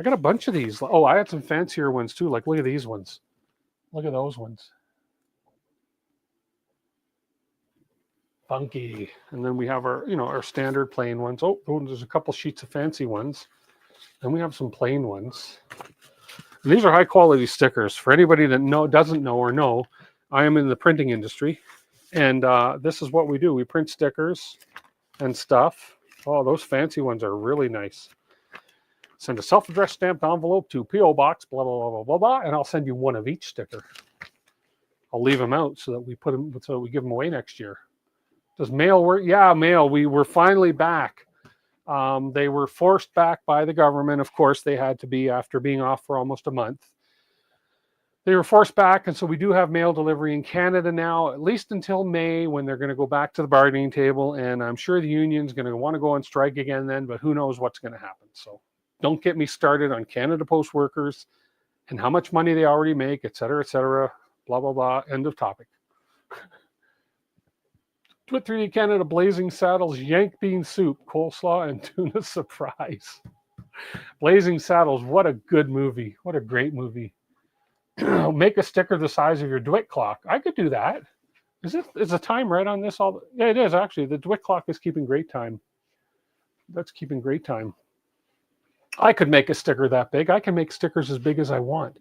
a bunch of these. Oh, I had some fancier ones too. Like, look at these ones. Look at those ones. Funky. And then we have our, our standard plain ones. Oh, there's a couple sheets of fancy ones. And we have some plain ones. And these are high quality stickers. For anybody that doesn't know or know, I am in the printing industry. And this is what we do. We print stickers and stuff. Oh, those fancy ones are really nice. Send a self-addressed stamped envelope to P.O. Box, blah, blah, blah, blah, blah, blah, and I'll send you one of each sticker. I'll leave them out so that we give them away next year. Does mail work? Yeah, mail. We were finally back. They were forced back by the government. Of course, they had to be after being off for almost a month. They were forced back, and so we do have mail delivery in Canada now, at least until May, when they're going to go back to the bargaining table, and I'm sure the union's going to want to go on strike again then, but who knows what's going to happen. So don't get me started on Canada Post workers and how much money they already make, et cetera, blah, blah, blah, end of topic. DWIT 3D Canada, Blazing Saddles, Yank Bean Soup, Coleslaw, and Tuna Surprise. Blazing Saddles, what a good movie. What a great movie. Make a sticker the size of your DWIT clock. I could do that. Is the time right on this? Yeah, it is actually. The DWIT clock is keeping great time. That's keeping great time. I could make a sticker that big. I can make stickers as big as I want.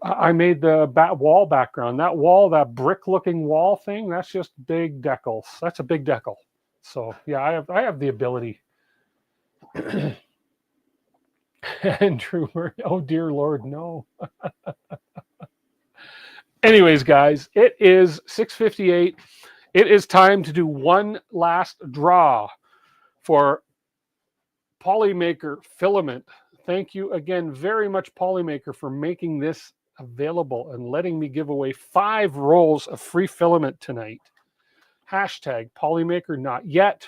I made the wall background. That wall, that brick-looking wall thing, that's just big decals. That's a big decal. So yeah, I have the ability. Andrew Murray, oh dear Lord, no. Anyways, guys, it is 6:58. It is time to do one last draw for Polymaker Filament. Thank you again very much, Polymaker, for making this available and letting me give away 5 rolls of free filament tonight. Hashtag Polymaker not yet.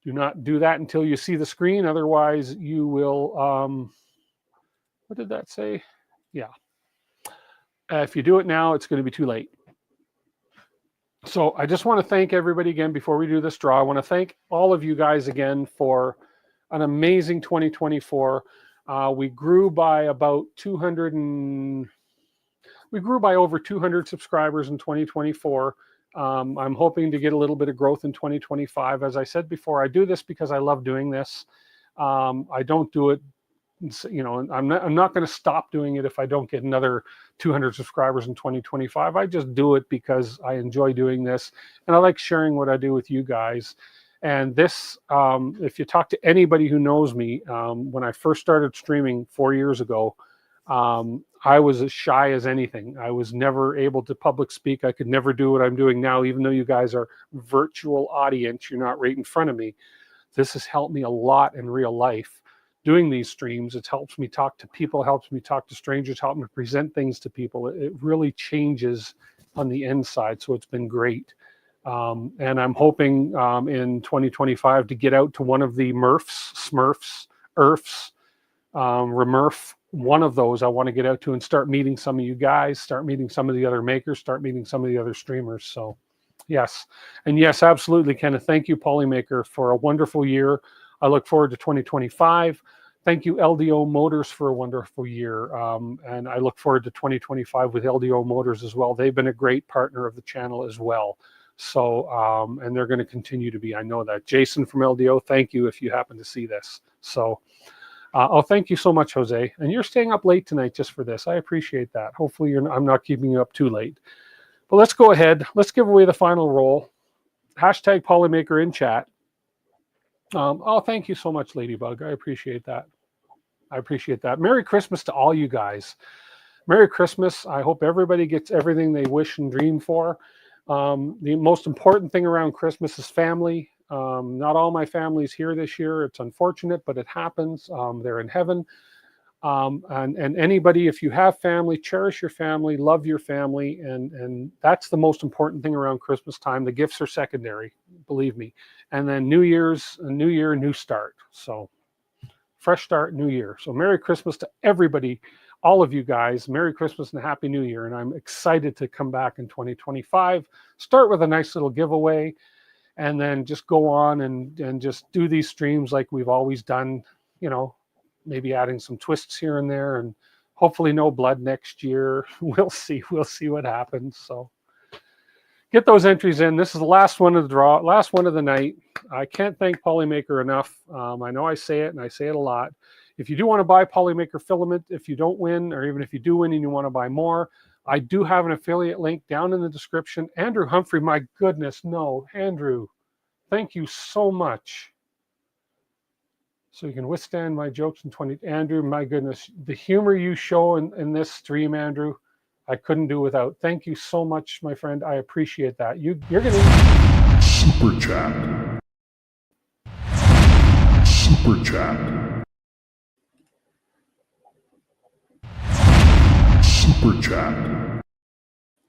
Do not do that until you see the screen. Otherwise, you will, what did that say? Yeah. If you do it now, it's going to be too late. So I just want to thank everybody again before we do this draw. I want to thank all of you guys again for an amazing 2024. We grew by about we grew by over 200 subscribers in 2024. I'm hoping to get a little bit of growth in 2025. As I said before, I do this because I love doing this. I don't do it, I'm not going to stop doing it if I don't get another 200 subscribers in 2025. I just do it because I enjoy doing this, and I like sharing what I do with you guys. And this, if you talk to anybody who knows me, when I first started streaming 4 years ago, I was as shy as anything. I was never able to public speak. I could never do what I'm doing now, even though you guys are virtual audience. You're not right in front of me. This has helped me a lot in real life. Doing these streams, it helps me talk to people, helps me talk to strangers, helps me present things to people. It really changes on the inside, so it's been great. And I'm hoping in 2025 to get out to one of the MRFs, Smurfs, ERFs, Remurf, one of those I want to get out to and start meeting some of you guys, start meeting some of the other makers, start meeting some of the other streamers. So yes. And yes, absolutely, Kenneth. Thank you, Polymaker, for a wonderful year. I look forward to 2025. Thank you, LDO Motors, for a wonderful year. And I look forward to 2025 with LDO Motors as well. They've been a great partner of the channel as well. So, and they're going to continue to be. I know that. Jason from LDO, thank you if you happen to see this. So, oh, thank you so much, Jose. And you're staying up late tonight just for this. I appreciate that. Hopefully, I'm not keeping you up too late. But let's go ahead. Let's give away the final roll. Hashtag Polymaker in chat. Oh, thank you so much, Ladybug. I appreciate that. I appreciate that. Merry Christmas to all you guys. Merry Christmas. I hope everybody gets everything they wish and dream for. The most important thing around Christmas is family. Not all my family's here this year. It's unfortunate, but it happens. They're in heaven. And anybody, if you have family, cherish your family, love your family, and that's the most important thing around Christmas time. The gifts are secondary, believe me. And then New Year's, a new year, new start. So fresh start, new year. So Merry Christmas to everybody, all of you guys. Merry Christmas and Happy New Year. And I'm excited to come back in 2025, start with a nice little giveaway, and then just go on and just do these streams like we've always done, you know, maybe adding some twists here and there, and hopefully no blood next year. We'll see what happens. So get those entries in. This is the last one of the draw, last one of the night. I can't thank Polymaker enough. I know I say it, and I say it a lot. If you do want to buy Polymaker filament, if you don't win, or even if you do win and you want to buy more, I do have an affiliate link down in the description. Andrew Humphrey, my goodness, no, Andrew, thank you so much. So you can withstand my jokes in 20. Andrew, my goodness, the humor you show in this stream, Andrew, I couldn't do without. Thank you so much, my friend. I appreciate that. You're going to... Super chat. Super chat. Super chat.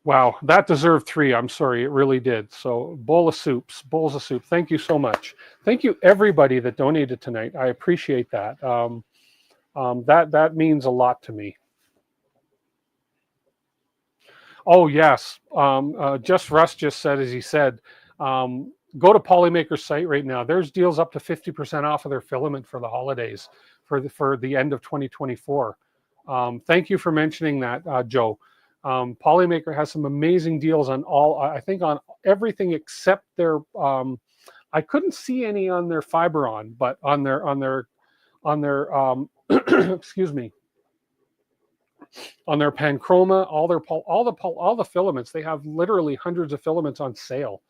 Wow, that deserved 3. I'm sorry, it really did. So bowls of soup. Thank you so much. Thank you everybody that donated tonight. I appreciate that. That means a lot to me. Oh yes, just Russ just said, as he said, go to Polymaker's site right now. There's deals up to 50% off of their filament for the holidays, for the end of 2024. Thank you for mentioning that, Joe. Polymaker has some amazing deals on I think on everything except their, I couldn't see any on their Fiberon, but on their excuse me, on their Panchroma, all the filaments. They have literally hundreds of filaments on sale,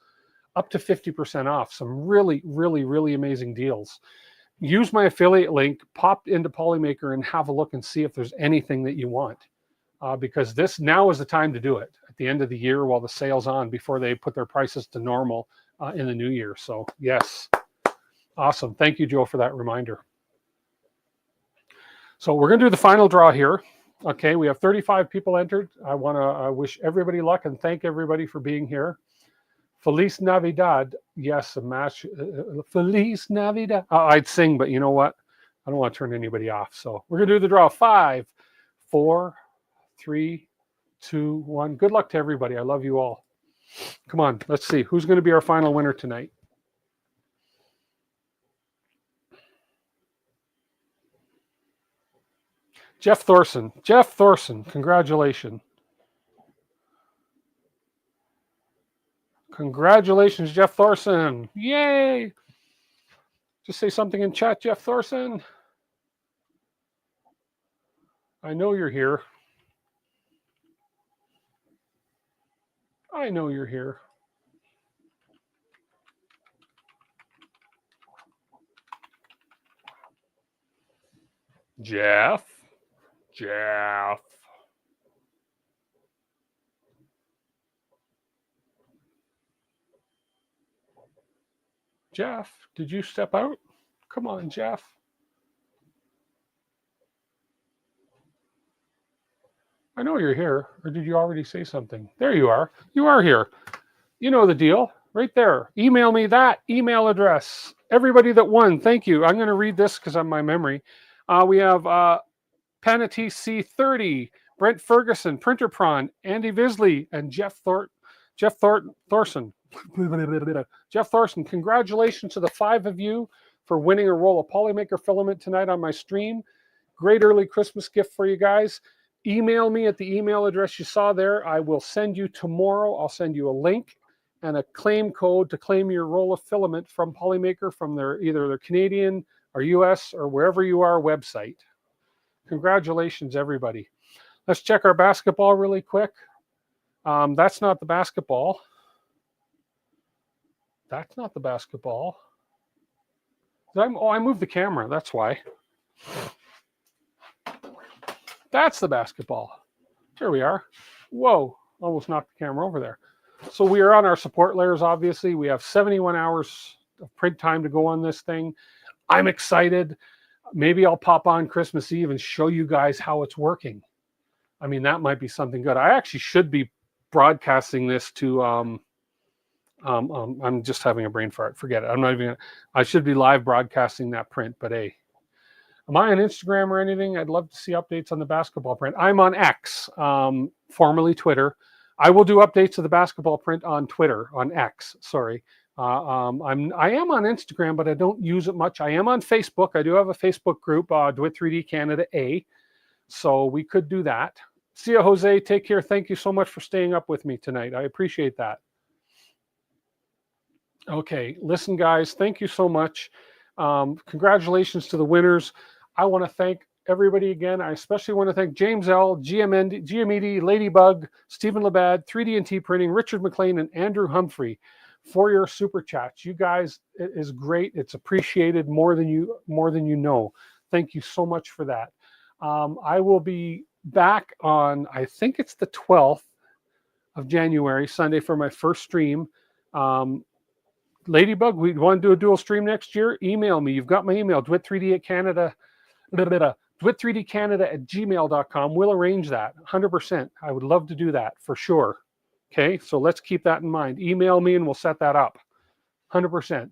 up to 50% off. Some really, really, really amazing deals. Use my affiliate link, pop into Polymaker, and have a look and see if there's anything that you want. Because now is the time to do it at the end of the year while the sale's on, before they put their prices to normal in the new year. So yes, awesome. Thank you, Joe, for that reminder. So we're going to do the final draw here. Okay, we have 35 people entered. I want to wish everybody luck and thank everybody for being here. Feliz Navidad. Yes, a match. Feliz Navidad. I'd sing, but you know what? I don't want to turn anybody off. So we're going to do the draw. 5, 4, 3, 2, 1. Good luck to everybody. I love you all. Come on, let's see. Who's going to be our final winner tonight? Jeff Thorson. Jeff Thorson, congratulations. Congratulations, Jeff Thorson. Yay. Just say something in chat, Jeff Thorson. I know you're here. I know you're here. Jeff. Jeff. Jeff, did you step out? Come on, Jeff. I know you're here. Or did you already say something? There you are. You are here. You know the deal. Right there. Email me that email address. Everybody that won, thank you. I'm going to read this because of my memory. We have Panatee C30, Brent Ferguson, Printer Prawn, Andy Visley, and Jeff Thorson. Jeff Thorson, congratulations to the 5 of you for winning a roll of Polymaker filament tonight on my stream. Great early Christmas gift for you guys. Email me at the email address you saw there. I will send you tomorrow. I'll send you a link and a claim code to claim your roll of filament from Polymaker, from either their Canadian or US or wherever you are website. Congratulations, everybody. Let's check our basketball really quick. That's not the basketball. That's not the basketball. I moved the camera. That's why. That's the basketball. Here we are. Whoa, almost knocked the camera over there. So we are on our support layers, obviously. We have 71 hours of print time to go on this thing. I'm excited. Maybe I'll pop on Christmas Eve and show you guys how it's working. I mean, that might be something good. I actually should be broadcasting this to, I'm just having a brain fart. Forget it. I'm not even, I should be live broadcasting that print, but hey, am I on Instagram or anything? I'd love to see updates on the basketball print. I'm on X, formerly Twitter. I will do updates of the basketball print on Twitter, on X, sorry. I am on Instagram, but I don't use it much. I am on Facebook. I do have a Facebook group, DWIT 3D Canada A. So we could do that. See you, Jose. Take care. Thank you so much for staying up with me tonight. I appreciate that. Okay, listen, guys, thank you so much. Congratulations to the winners. I want to thank everybody again. I especially want to thank James L., GMED, Ladybug, Stephen Labad, 3D&T Printing, Richard McLean, and Andrew Humphrey for your super chats. You guys, it is great. It's appreciated more than you know. Thank you so much for that. I will be back on, I think it's the 12th of January, Sunday, for my first stream. Ladybug, we want to do a dual stream next year? Email me. You've got my email, dwit3dcanada@gmail.com. We'll arrange that 100%. I would love to do that for sure. Okay, so let's keep that in mind. Email me and we'll set that up 100%.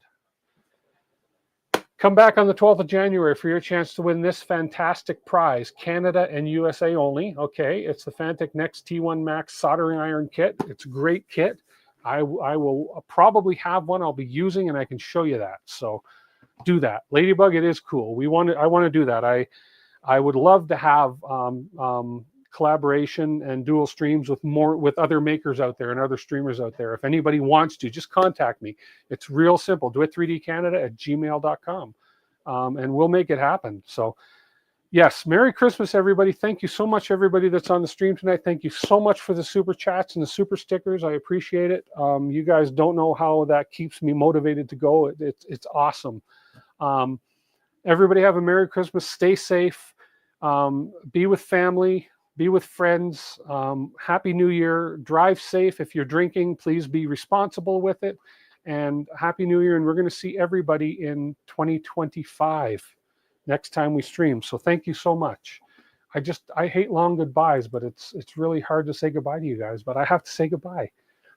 Come back on the 12th of January for your chance to win this fantastic prize, Canada and USA only. Okay, it's the Fantic Next T1 Max soldering iron kit. It's a great kit. I will probably have one I'll be using, and I can show you that. So do that. Ladybug, it is cool. I want to do that. I would love to have collaboration and dual streams with other makers out there and other streamers out there. If anybody wants to, just contact me. It's real simple. dwit3dcanada@gmail.com, and we'll make it happen. So yes, Merry Christmas, everybody. Thank you so much, everybody that's on the stream tonight. Thank you so much for the super chats and the super stickers. I appreciate it. You guys don't know how that keeps me motivated to go. It's awesome. Everybody have a Merry Christmas. Stay safe. Be with family. Be with friends. Happy New Year. Drive safe. If you're drinking, please be responsible with it. And Happy New Year. And we're going to see everybody in 2025. Next time we stream. So thank you so much. I hate long goodbyes, but it's really hard to say goodbye to you guys, but I have to say goodbye.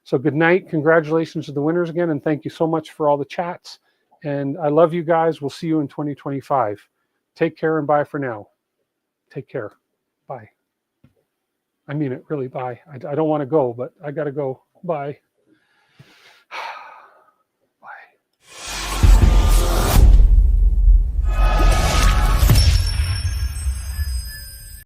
So good night. Congratulations to the winners again. And thank you so much for all the chats. And I love you guys. We'll see you in 2025. Take care and bye for now. Take care. Bye. I mean it, really, bye. I don't want to go, but I got to go. Bye.